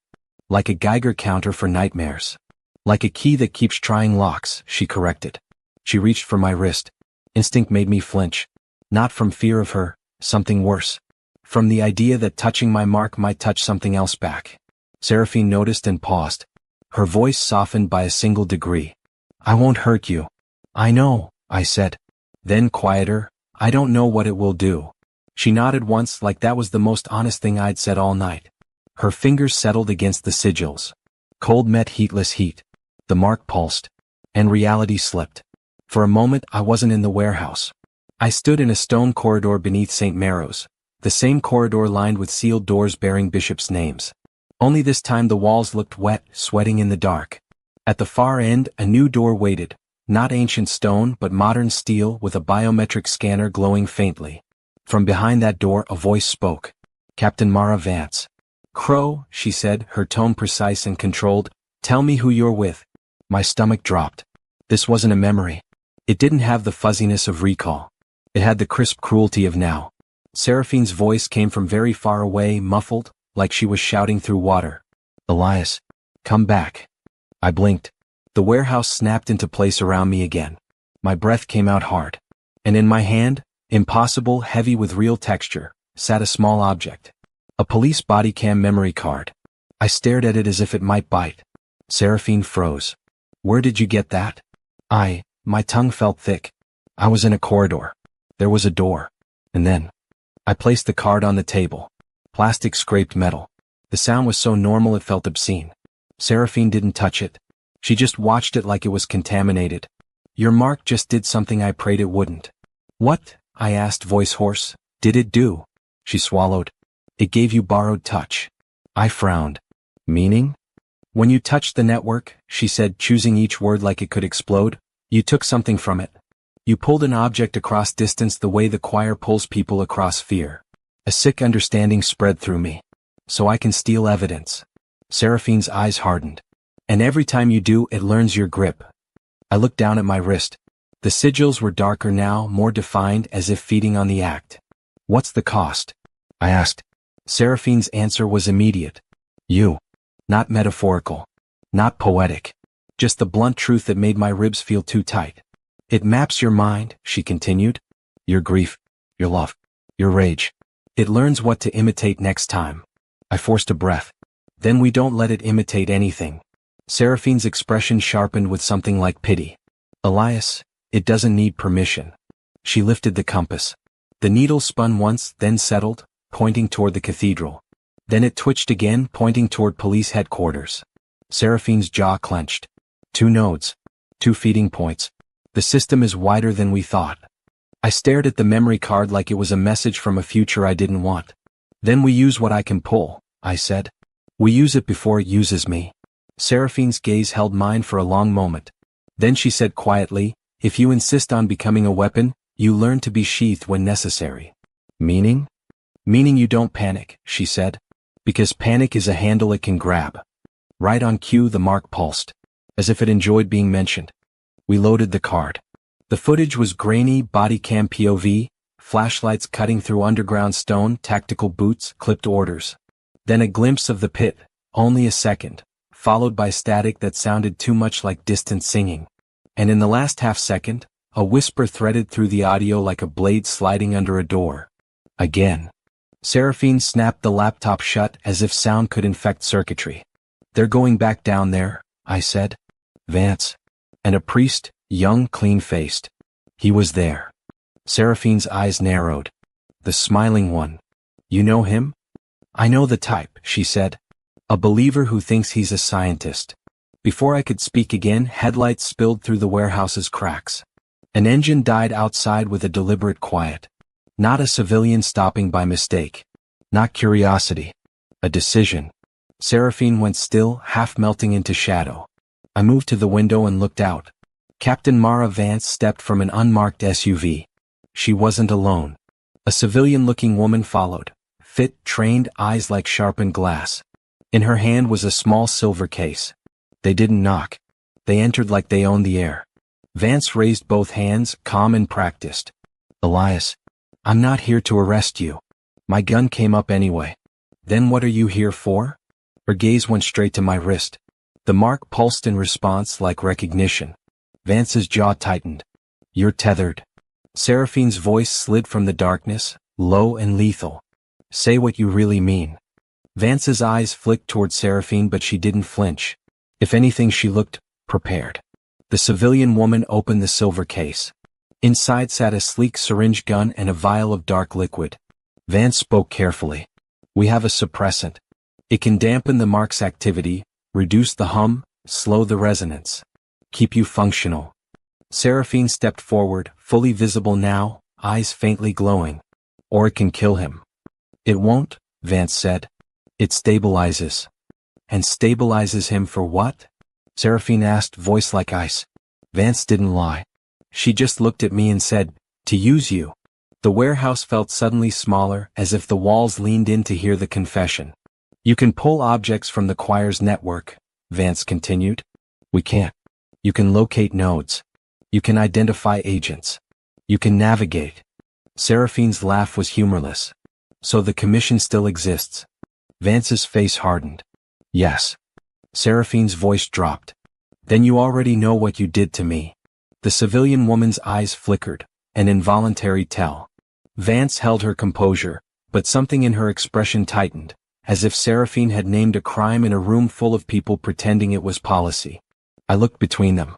Like a Geiger counter for nightmares. Like a key that keeps trying locks, she corrected. She reached for my wrist. Instinct made me flinch. Not from fear of her, something worse. From the idea that touching my mark might touch something else back. Seraphine noticed and paused. Her voice softened by a single degree. I won't hurt you. I know, I said. Then quieter, I don't know what it will do. She nodded once like that was the most honest thing I'd said all night. Her fingers settled against the sigils. Cold met heatless heat. The mark pulsed. And reality slipped. For a moment I wasn't in the warehouse. I stood in a stone corridor beneath St. Maro's. The same corridor lined with sealed doors bearing bishops' names. Only this time the walls looked wet, sweating in the dark. At the far end, a new door waited, not ancient stone but modern steel with a biometric scanner glowing faintly. From behind that door a voice spoke. Captain Mara Vance. Crow, she said, her tone precise and controlled, tell me who you're with. My stomach dropped. This wasn't a memory. It didn't have the fuzziness of recall. It had the crisp cruelty of now. Seraphine's voice came from very far away, muffled, like she was shouting through water. Elias. Come back. I blinked. The warehouse snapped into place around me again. My breath came out hard. And in my hand, impossible, heavy with real texture, sat a small object. A police body cam memory card. I stared at it as if it might bite. Seraphine froze. Where did you get that? My tongue felt thick. I was in a corridor. There was a door. And then, I placed the card on the table. Plastic scraped metal. The sound was so normal it felt obscene. Seraphine didn't touch it. She just watched it like it was contaminated. Your mark just did something I prayed it wouldn't. What? I asked, voice hoarse. Did it do? She swallowed. It gave you borrowed touch. I frowned. Meaning? When you touched the network, she said, choosing each word like it could explode, you took something from it. You pulled an object across distance the way the choir pulls people across fear. A sick understanding spread through me. So I can steal evidence. Seraphine's eyes hardened. And every time you do, it learns your grip. I looked down at my wrist. The sigils were darker now, more defined, as if feeding on the act. What's the cost? I asked. Seraphine's answer was immediate. You. Not metaphorical. Not poetic. Just the blunt truth that made my ribs feel too tight. It maps your mind, she continued. Your grief. Your love. Your rage. It learns what to imitate next time. I forced a breath. Then we don't let it imitate anything. Seraphine's expression sharpened with something like pity. Elias, it doesn't need permission. She lifted the compass. The needle spun once, then settled, pointing toward the cathedral. Then it twitched again, pointing toward police headquarters. Seraphine's jaw clenched. 2 nodes. 2 feeding points. The system is wider than we thought. I stared at the memory card like it was a message from a future I didn't want. Then we use what I can pull, I said. We use it before it uses me. Seraphine's gaze held mine for a long moment. Then she said quietly, if you insist on becoming a weapon, you learn to be sheathed when necessary. Meaning? Meaning you don't panic, she said. Because panic is a handle it can grab. Right on cue the mark pulsed. as if it enjoyed being mentioned. We loaded the card. The footage was grainy, body cam POV, flashlights cutting through underground stone, tactical boots, clipped orders. Then a glimpse of the pit, only a second, followed by static that sounded too much like distant singing. And in the last half second, a whisper threaded through the audio like a blade sliding under a door. Again. Seraphine snapped the laptop shut as if sound could infect circuitry. "They're going back down there," I said. "Vance." And a priest, young, clean-faced. He was there. Seraphine's eyes narrowed. "The smiling one. You know him?" "I know the type," she said. "A believer who thinks he's a scientist." Before I could speak again, headlights spilled through the warehouse's cracks. An engine died outside with a deliberate quiet. Not a civilian stopping by mistake. Not curiosity. A decision. Seraphine went still, half melting into shadow. I moved to the window and looked out. Captain Mara Vance stepped from an unmarked SUV. She wasn't alone. A civilian-looking woman followed. Fit, trained, eyes like sharpened glass. In her hand was a small silver case. They didn't knock. They entered like they owned the air. Vance raised both hands, calm and practiced. "Elias, I'm not here to arrest you. My gun came up anyway." "Then what are you here for?" Her gaze went straight to my wrist. The mark pulsed in response like recognition. Vance's jaw tightened. "You're tethered." Seraphine's voice slid from the darkness, low and lethal. "Say what you really mean." Vance's eyes flicked toward Seraphine, but she didn't flinch. If anything, she looked prepared. The civilian woman opened the silver case. Inside sat a sleek syringe gun and a vial of dark liquid. Vance spoke carefully. "We have a suppressant. It can dampen the mark's activity, reduce the hum, slow the resonance. Keep you functional." Seraphine stepped forward, fully visible now, eyes faintly glowing. "Or it can kill him." "It won't," Vance said. "It stabilizes." "And stabilizes him for what?" Seraphine asked, voice like ice. Vance didn't lie. She just looked at me and said, "To use you." The warehouse felt suddenly smaller, as if the walls leaned in to hear the confession. "You can pull objects from the choir's network," Vance continued. "We can't. You can locate nodes. You can identify agents. You can navigate." Seraphine's laugh was humorless. "So the commission still exists?" Vance's face hardened. "Yes." Seraphine's voice dropped. "Then you already know what you did to me." The civilian woman's eyes flickered, an involuntary tell. Vance held her composure, but something in her expression tightened, as if Seraphine had named a crime in a room full of people pretending it was policy. I looked between them.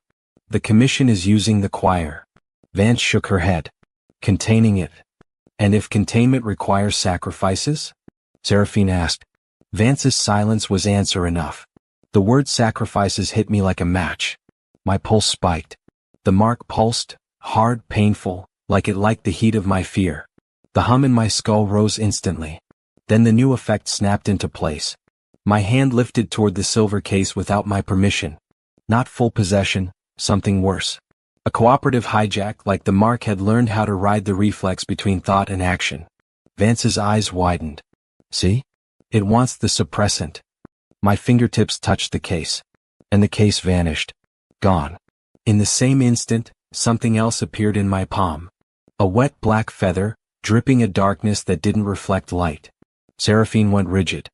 "The commission is using the choir." Vance shook her head. "Containing it." "And if containment requires sacrifices?" Seraphine asked. Vance's silence was answer enough. The word sacrifices hit me like a match. My pulse spiked. The mark pulsed, hard, painful, like it liked the heat of my fear. The hum in my skull rose instantly. Then the new effect snapped into place. My hand lifted toward the silver case without my permission. Not full possession, something worse. A cooperative hijack, like the mark had learned how to ride the reflex between thought and action. Vance's eyes widened. "See? It wants the suppressant." My fingertips touched the case. And the case vanished. Gone. In the same instant, something else appeared in my palm. A wet black feather, dripping a darkness that didn't reflect light. Seraphine went rigid.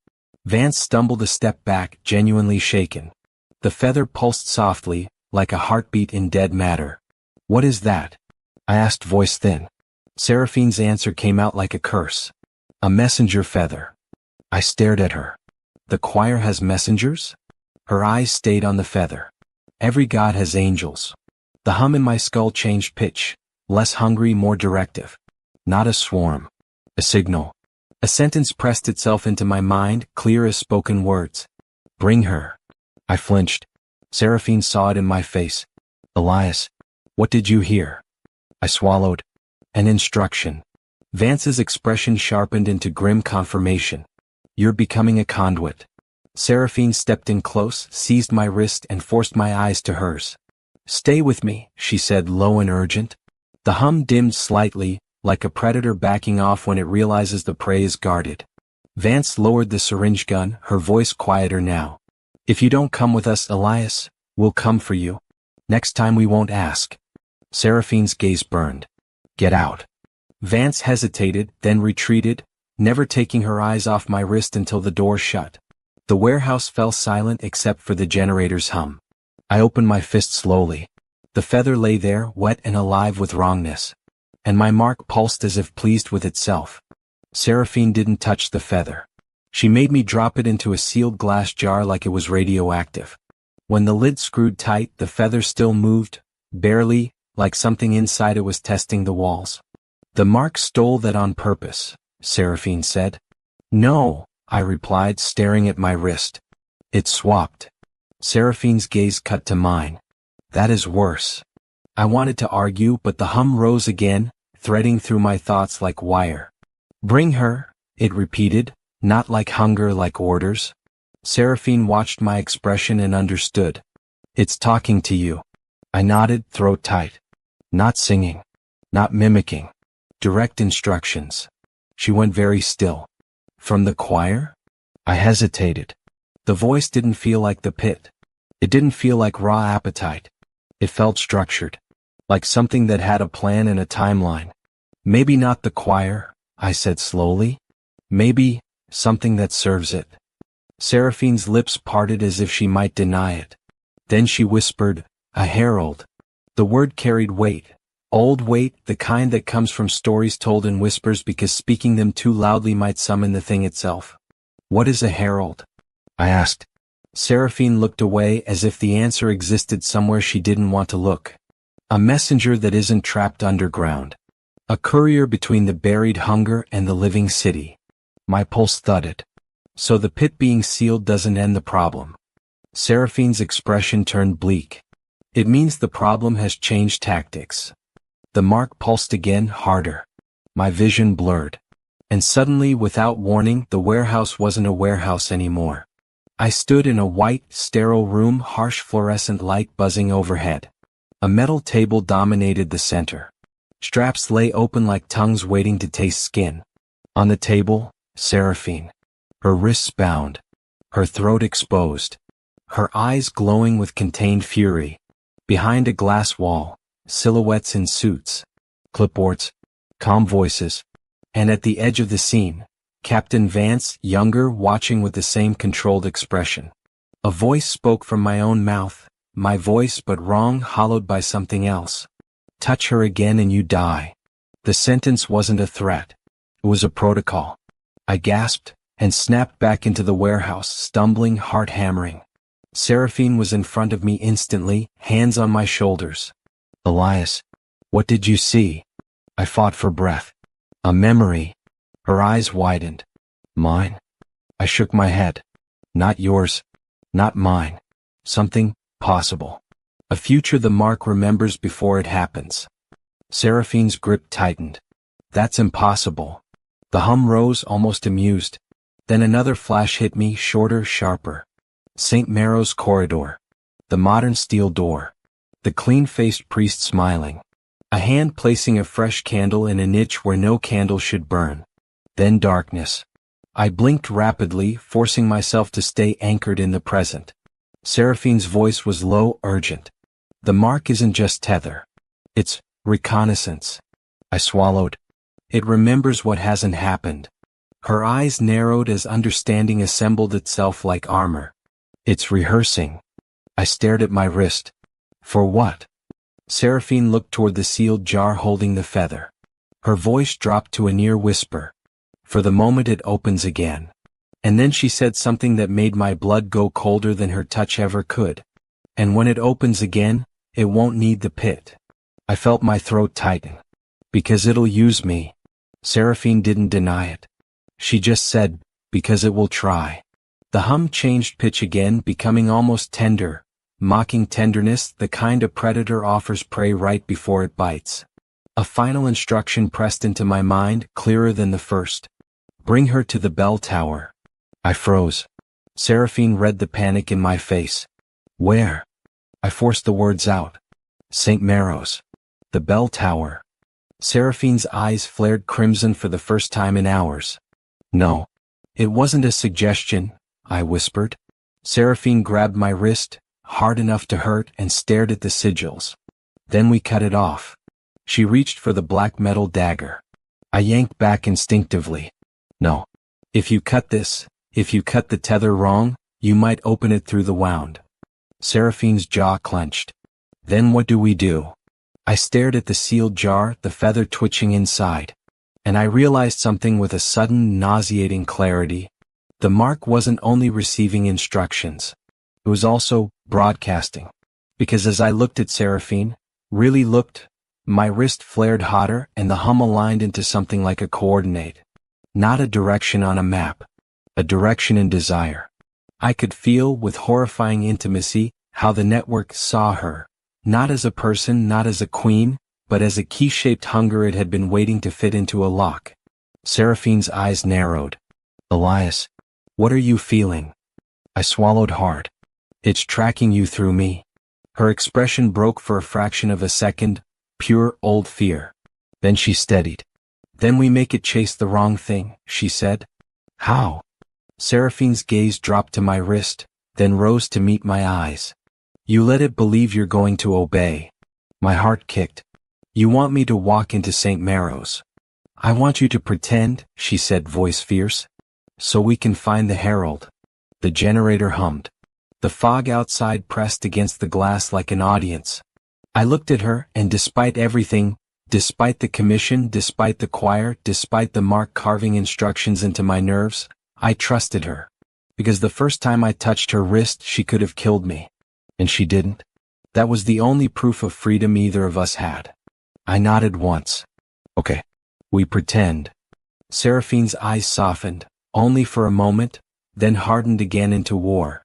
Vance stumbled a step back, genuinely shaken. The feather pulsed softly, like a heartbeat in dead matter. "What is that?" I asked, voice thin. Seraphine's answer came out like a curse. "A messenger feather." I stared at her. "The choir has messengers?" Her eyes stayed on the feather. "Every god has angels." The hum in my skull changed pitch, less hungry, more directive. Not a swarm. A signal. A sentence pressed itself into my mind, clear as spoken words. "Bring her." I flinched. Seraphine saw it in my face. "Elias, what did you hear?" I swallowed. "An instruction." Vance's expression sharpened into grim confirmation. "You're becoming a conduit." Seraphine stepped in close, seized my wrist and forced my eyes to hers. "Stay with me," she said, low and urgent. The hum dimmed slightly, like a predator backing off when it realizes the prey is guarded. Vance lowered the syringe gun, her voice quieter now. "If you don't come with us, Elias, We'll come for you. Next time we won't ask. Seraphine's gaze burned. Get out. Vance hesitated, then retreated, never taking her eyes off my wrist until the door shut. The warehouse fell silent except for the generator's hum. I opened my fist slowly. The feather lay there, wet and alive with wrongness. And my mark pulsed as if pleased with itself. Seraphine didn't touch the feather. She made me drop it into a sealed glass jar like it was radioactive. When the lid screwed tight, the feather still moved, barely, like something inside it was testing the walls. The mark stole that on purpose, Seraphine said. No, I replied, staring at my wrist. It swapped. Seraphine's gaze cut to mine. That is worse. I wanted to argue, but the hum rose again, threading through my thoughts like wire. Bring her, it repeated, not like hunger, like orders. Seraphine watched my expression and understood. It's talking to you. I nodded, throat tight. Not singing. Not mimicking. Direct instructions. She went very still. From the choir? I hesitated. The voice didn't feel like the pit. It didn't feel like raw appetite. It felt structured. Like something that had a plan and a timeline. Maybe not the choir, I said slowly. Maybe something that serves it. Seraphine's lips parted as if she might deny it. Then she whispered, a herald. The word carried weight. Old weight, the kind that comes from stories told in whispers because speaking them too loudly might summon the thing itself. What is a herald? I asked. Seraphine looked away as if the answer existed somewhere she didn't want to look. A messenger that isn't trapped underground. A courier between the buried hunger and the living city. My pulse thudded. So the pit being sealed doesn't end the problem. Seraphine's expression turned bleak. It means the problem has changed tactics. The mark pulsed again, harder. My vision blurred. And suddenly, without warning, the warehouse wasn't a warehouse anymore. I stood in a white, sterile room, harsh fluorescent light buzzing overhead. A metal table dominated the center. Straps lay open like tongues waiting to taste skin. On the table, Seraphine. Her wrists bound. Her throat exposed. Her eyes glowing with contained fury. Behind a glass wall, silhouettes in suits. Clipboards. Calm voices. And at the edge of the scene, Captain Vance, younger, watching with the same controlled expression. A voice spoke from my own mouth, my voice but wrong, hollowed by something else. Touch her again and you die. The sentence wasn't a threat. It was a protocol. I gasped, and snapped back into the warehouse, stumbling, heart hammering. Seraphine was in front of me instantly, hands on my shoulders. Elias, what did you see? I fought for breath. A memory. Her eyes widened. Mine? I shook my head. Not yours. Not mine. Something possible. A future the mark remembers before it happens. Seraphine's grip tightened. That's impossible. The hum rose, almost amused. Then another flash hit me, shorter, sharper. St. Maro's corridor. The modern steel door. The clean-faced priest smiling. A hand placing a fresh candle in a niche where no candle should burn. Then darkness. I blinked rapidly, forcing myself to stay anchored in the present. Seraphine's voice was low, urgent. The mark isn't just tether. It's reconnaissance. I swallowed. It remembers what hasn't happened. Her eyes narrowed as understanding assembled itself like armor. It's rehearsing. I stared at my wrist. For what? Seraphine looked toward the sealed jar holding the feather. Her voice dropped to a near whisper. For the moment it opens again. And then she said something that made my blood go colder than her touch ever could. And when it opens again, it won't need the pit. I felt my throat tighten. Because it'll use me. Seraphine didn't deny it. She just said, because it will try. The hum changed pitch again, becoming almost tender, mocking tenderness, the kind a predator offers prey right before it bites. A final instruction pressed into my mind, clearer than the first. Bring her to the bell tower. I froze. Seraphine read the panic in my face. Where? I forced the words out. St. Maro's. The bell tower. Seraphine's eyes flared crimson for the first time in hours. No. It wasn't a suggestion, I whispered. Seraphine grabbed my wrist, hard enough to hurt, and stared at the sigils. Then we cut it off. She reached for the black metal dagger. I yanked back instinctively. No. If you cut the tether wrong, you might open it through the wound. Seraphine's jaw clenched. Then what do we do? I stared at the sealed jar, the feather twitching inside. And I realized something with a sudden, nauseating clarity. The mark wasn't only receiving instructions. It was also broadcasting. Because as I looked at Seraphine, really looked, my wrist flared hotter and the hum aligned into something like a coordinate. Not a direction on a map. A direction in desire. I could feel, with horrifying intimacy, how the network saw her. Not as a person, not as a queen, but as a key-shaped hunger it had been waiting to fit into a lock. Seraphine's eyes narrowed. Elias, what are you feeling? I swallowed hard. It's tracking you through me. Her expression broke for a fraction of a second, pure old fear. Then she steadied. Then we make it chase the wrong thing, she said. How? Seraphine's gaze dropped to my wrist, then rose to meet my eyes. You let it believe you're going to obey. My heart kicked. You want me to walk into St. Marrow's. I want you to pretend, she said, voice fierce. So we can find the herald. The generator hummed. The fog outside pressed against the glass like an audience. I looked at her, and despite everything, despite the commission, despite the choir, despite the mark carving instructions into my nerves, I trusted her. Because the first time I touched her wrist, she could have killed me. And she didn't. That was the only proof of freedom either of us had. I nodded once. Okay. We pretend. Seraphine's eyes softened, only for a moment, then hardened again into war.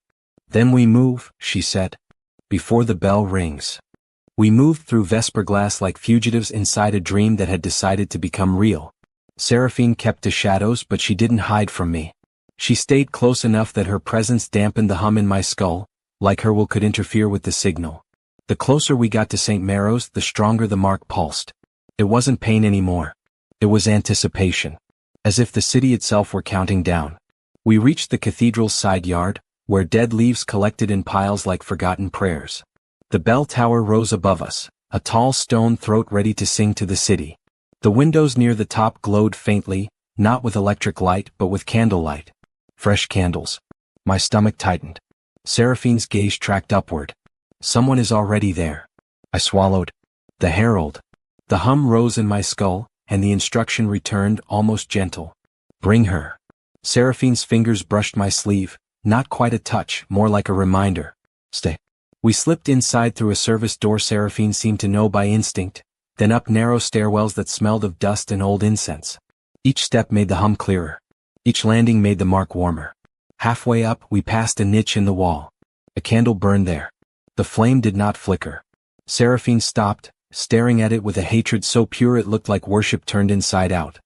Then we move, she said. Before the bell rings. We moved through Vesper glass like fugitives inside a dream that had decided to become real. Seraphine kept to shadows, but she didn't hide from me. She stayed close enough that her presence dampened the hum in my skull, like her will could interfere with the signal. The closer we got to St. Marrow's, the stronger the mark pulsed. It wasn't pain anymore. It was anticipation. As if the city itself were counting down. We reached the cathedral's side yard, where dead leaves collected in piles like forgotten prayers. The bell tower rose above us, a tall stone throat ready to sing to the city. The windows near the top glowed faintly, not with electric light but with candlelight. Fresh candles. My stomach tightened. Seraphine's gaze tracked upward. Someone is already there. I swallowed. The herald. The hum rose in my skull, and the instruction returned, almost gentle. Bring her. Seraphine's fingers brushed my sleeve, not quite a touch, more like a reminder. Stay. We slipped inside through a service door Seraphine seemed to know by instinct, then up narrow stairwells that smelled of dust and old incense. Each step made the hum clearer. Each landing made the mark warmer. Halfway up, we passed a niche in the wall. A candle burned there. The flame did not flicker. Seraphine stopped, staring at it with a hatred so pure it looked like worship turned inside out.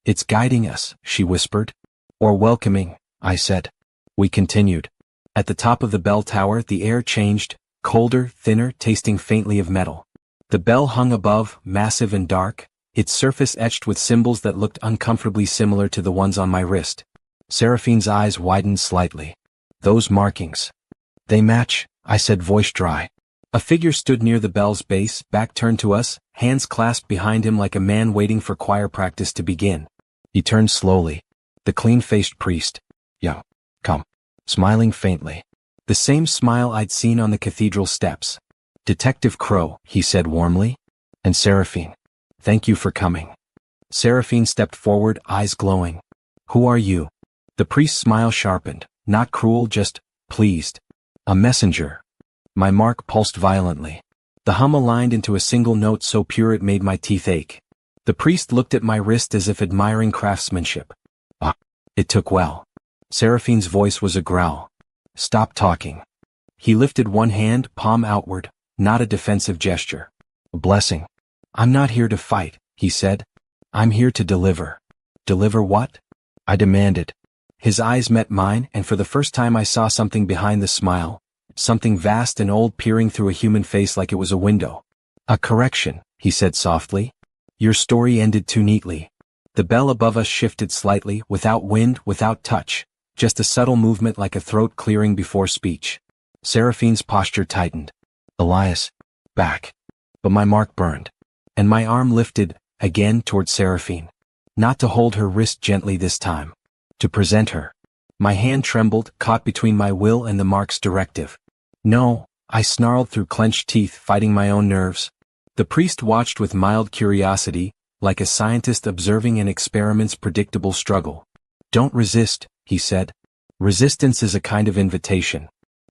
It's guiding us, she whispered. Or welcoming, I said. We continued. At the top of the bell tower, the air changed, colder, thinner, tasting faintly of metal. The bell hung above, massive and dark, its surface etched with symbols that looked uncomfortably similar to the ones on my wrist. Seraphine's eyes widened slightly. Those markings. They match, I said, voice dry. A figure stood near the bell's base, back turned to us, hands clasped behind him like a man waiting for choir practice to begin. He turned slowly. The clean-faced priest. Young. Come. Smiling faintly. The same smile I'd seen on the cathedral steps. Detective Crow, he said warmly. And Seraphine. Thank you for coming. Seraphine stepped forward, eyes glowing. Who are you? The priest's smile sharpened, not cruel, just pleased. A messenger. My mark pulsed violently. The hum aligned into a single note so pure it made my teeth ache. The priest looked at my wrist as if admiring craftsmanship. Ah, it took well. Seraphine's voice was a growl. Stop talking. He lifted one hand, palm outward, not a defensive gesture. A blessing. I'm not here to fight, he said. I'm here to deliver. Deliver what? I demanded. His eyes met mine, and for the first time I saw something behind the smile, something vast and old peering through a human face like it was a window. A correction, he said softly. Your story ended too neatly. The bell above us shifted slightly, without wind, without touch, just a subtle movement like a throat clearing before speech. Seraphine's posture tightened. Elias. Back. But my mark burned. And my arm lifted, again toward Seraphine. Not to hold her wrist gently this time. To present her. My hand trembled, caught between my will and the mark's directive. No, I snarled through clenched teeth, fighting my own nerves. The priest watched with mild curiosity, like a scientist observing an experiment's predictable struggle. Don't resist, he said. Resistance is a kind of invitation.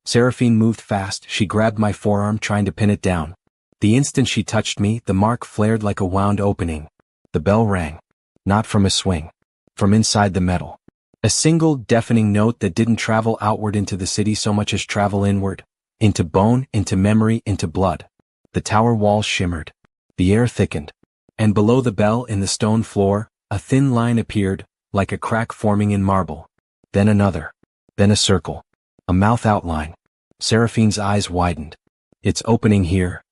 Seraphine moved fast. She grabbed my forearm, trying to pin it down. The instant she touched me, the mark flared like a wound opening. The bell rang. Not from a swing. From inside the metal. A single, deafening note that didn't travel outward into the city so much as travel inward. Into bone, into memory, into blood. The tower walls shimmered. The air thickened. And below the bell, in the stone floor, a thin line appeared, like a crack forming in marble. Then another. Then a circle. A mouth outline. Seraphine's eyes widened. It's opening here.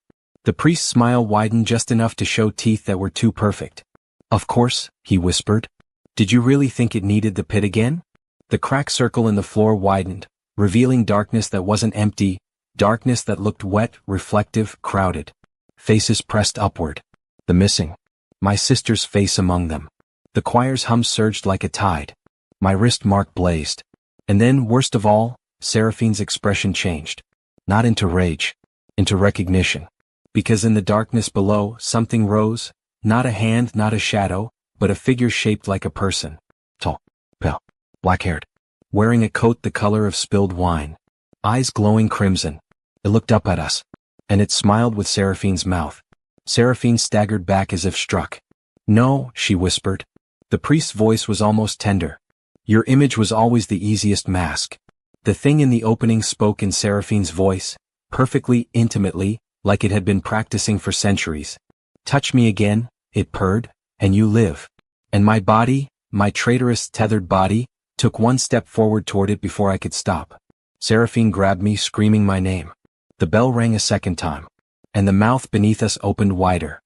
The priest's smile widened just enough to show teeth that were too perfect. Of course, he whispered. Did you really think it needed the pit again? The crack circle in the floor widened, revealing darkness that wasn't empty, darkness that looked wet, reflective, crowded. Faces pressed upward. The missing. My sister's face among them. The choir's hum surged like a tide. My wrist mark blazed. And then, worst of all, Seraphine's expression changed. Not into rage. Into recognition. Because in the darkness below, something rose, not a hand, not a shadow, but a figure shaped like a person. Tall, pale, black-haired, wearing a coat the color of spilled wine. Eyes glowing crimson. It looked up at us. And it smiled with Seraphine's mouth. Seraphine staggered back as if struck. No, she whispered. The priest's voice was almost tender. Your image was always the easiest mask. The thing in the opening spoke in Seraphine's voice, perfectly, intimately, like it had been practicing for centuries. Touch me again, it purred, and you live. And my body, my traitorous tethered body, took one step forward toward it before I could stop. Seraphine grabbed me, screaming my name. The bell rang a second time. And the mouth beneath us opened wider.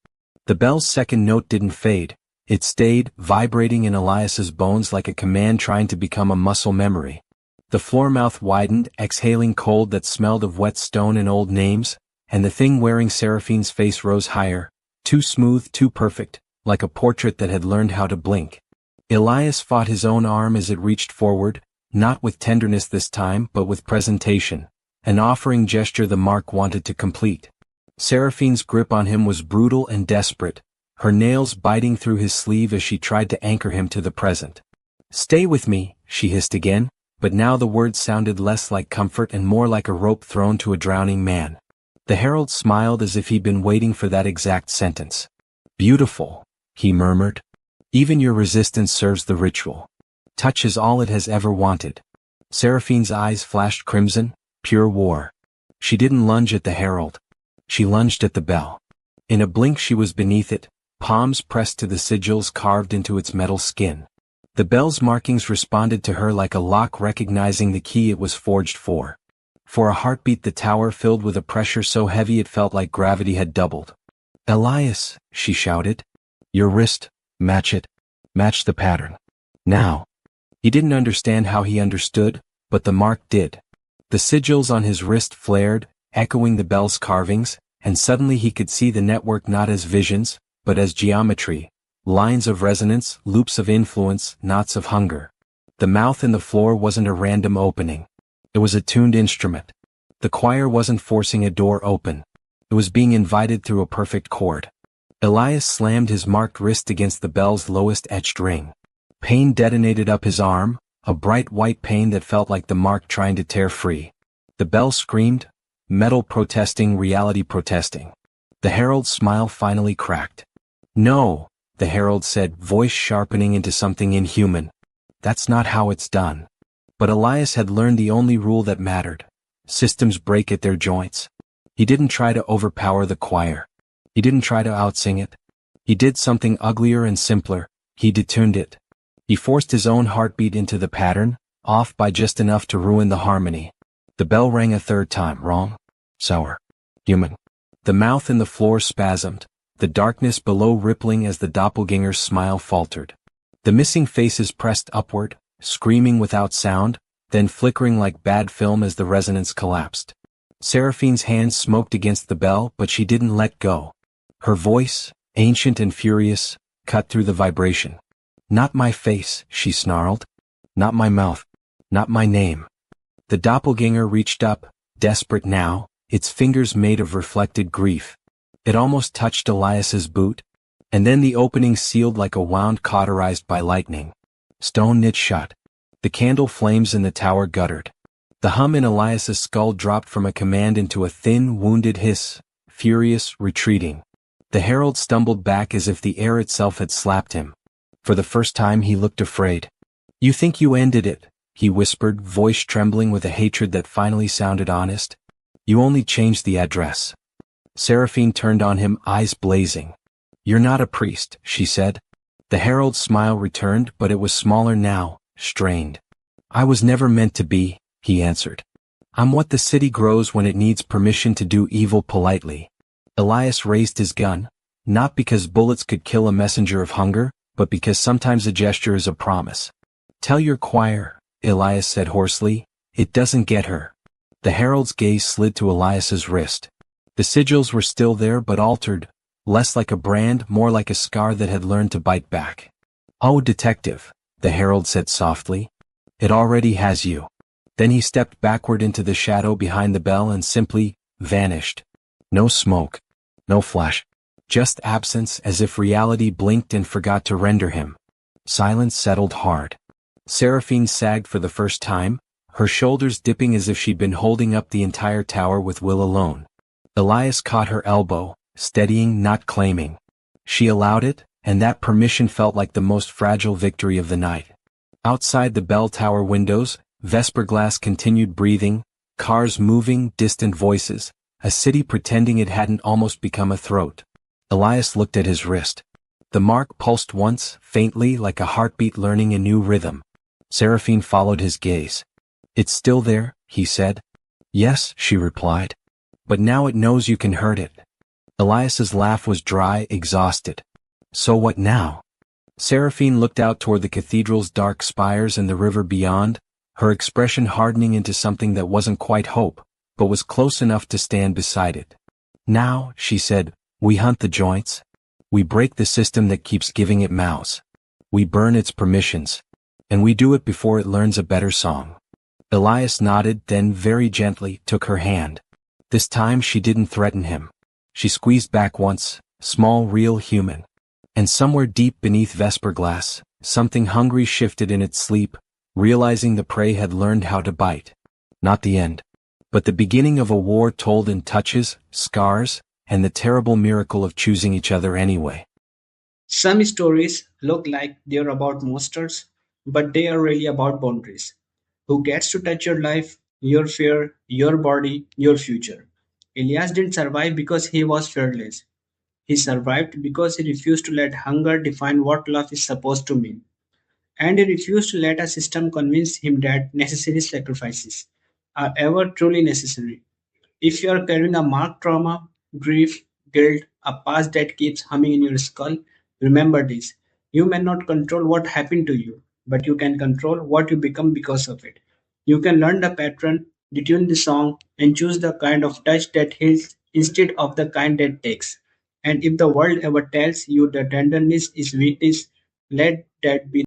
The bell's second note didn't fade. It stayed, vibrating in Elias's bones like a command trying to become a muscle memory. The floor mouth widened, exhaling cold that smelled of wet stone and old names, and the thing wearing Seraphine's face rose higher, too smooth, too perfect, like a portrait that had learned how to blink. Elias fought his own arm as it reached forward, not with tenderness this time but with presentation, an offering gesture the mark wanted to complete. Seraphine's grip on him was brutal and desperate, her nails biting through his sleeve as she tried to anchor him to the present. Stay with me, she hissed again, but now the words sounded less like comfort and more like a rope thrown to a drowning man. The herald smiled as if he'd been waiting for that exact sentence. Beautiful, he murmured. Even your resistance serves the ritual. Touch is all it has ever wanted. Seraphine's eyes flashed crimson, pure war. She didn't lunge at the herald. She lunged at the bell. In a blink she was beneath it, palms pressed to the sigils carved into its metal skin. The bell's markings responded to her like a lock recognizing the key it was forged for. For a heartbeat the tower filled with a pressure so heavy it felt like gravity had doubled. Elias, she shouted. Your wrist, match it. Match the pattern. Now. He didn't understand how he understood, but the mark did. The sigils on his wrist flared, echoing the bell's carvings, and suddenly he could see the network not as visions, but as geometry, lines of resonance, loops of influence, knots of hunger. The mouth in the floor wasn't a random opening. It was a tuned instrument. The choir wasn't forcing a door open. It was being invited through a perfect chord. Elias slammed his marked wrist against the bell's lowest etched ring. Pain detonated up his arm, a bright white pain that felt like the mark trying to tear free. The bell screamed, metal protesting, reality protesting. The herald's smile finally cracked. No, the herald said, voice sharpening into something inhuman. That's not how it's done. But Elias had learned the only rule that mattered. Systems break at their joints. He didn't try to overpower the choir. He didn't try to outsing it. He did something uglier and simpler. He detuned it. He forced his own heartbeat into the pattern, off by just enough to ruin the harmony. The bell rang a third time. Wrong. Sour. Human. The mouth in the floor spasmed, the darkness below rippling as the doppelganger's smile faltered. The missing faces pressed upward, screaming without sound, then flickering like bad film as the resonance collapsed. Seraphine's hands smoked against the bell, but she didn't let go. Her voice, ancient and furious, cut through the vibration. Not my face, she snarled. Not my mouth. Not my name. The doppelganger reached up, desperate now, its fingers made of reflected grief. It almost touched Elias's boot, and then the opening sealed like a wound cauterized by lightning. Stone knit shut. The candle flames in the tower guttered. The hum in Elias's skull dropped from a command into a thin, wounded hiss, furious, retreating. The herald stumbled back as if the air itself had slapped him. For the first time he looked afraid. You think you ended it, he whispered, voice trembling with a hatred that finally sounded honest. You only changed the address. Seraphine turned on him, eyes blazing. You're not a priest, she said. The herald's smile returned, but it was smaller now, strained. I was never meant to be, he answered. I'm what the city grows when it needs permission to do evil politely. Elias raised his gun, not because bullets could kill a messenger of hunger, but because sometimes a gesture is a promise. Tell your choir, Elias said hoarsely, it doesn't get her. The herald's gaze slid to Elias's wrist. The sigils were still there but altered, less like a brand, more like a scar that had learned to bite back. Oh, detective, the herald said softly. It already has you. Then he stepped backward into the shadow behind the bell and simply vanished. No smoke. No flash. Just absence, as if reality blinked and forgot to render him. Silence settled hard. Seraphine sagged for the first time, her shoulders dipping as if she'd been holding up the entire tower with will alone. Elias caught her elbow, steadying, not claiming. She allowed it, and that permission felt like the most fragile victory of the night. Outside the bell tower windows, Vesper glass continued breathing, cars moving, distant voices, a city pretending it hadn't almost become a throat. Elias looked at his wrist. The mark pulsed once, faintly, like a heartbeat learning a new rhythm. Seraphine followed his gaze. It's still there, he said. Yes, she replied. But now it knows you can hurt it. Elias's laugh was dry, exhausted. So what now? Seraphine looked out toward the cathedral's dark spires and the river beyond, her expression hardening into something that wasn't quite hope, but was close enough to stand beside it. Now, she said, we hunt the joints. We break the system that keeps giving it mouths. We burn its permissions. And we do it before it learns a better song. Elias nodded, then very gently took her hand. This time she didn't threaten him. She squeezed back once, small, real, human. And somewhere deep beneath Vesper glass, something hungry shifted in its sleep, realizing the prey had learned how to bite. Not the end, but the beginning of a war told in touches, scars, and the terrible miracle of choosing each other anyway. Some stories look like they're about monsters, but they are really about boundaries. Who gets to touch your life, your fear, your body, your future? Elias didn't survive because he was fearless. He survived because he refused to let hunger define what love is supposed to mean. And he refused to let a system convince him that necessary sacrifices are ever truly necessary. If you are carrying a marked trauma, grief, guilt, a past that keeps humming in your skull, remember this. You may not control what happened to you, but you can control what you become because of it. You can learn the pattern, detune the song, and choose the kind of touch that heals instead of the kind that takes. And if the world ever tells you that tenderness is weakness, let that be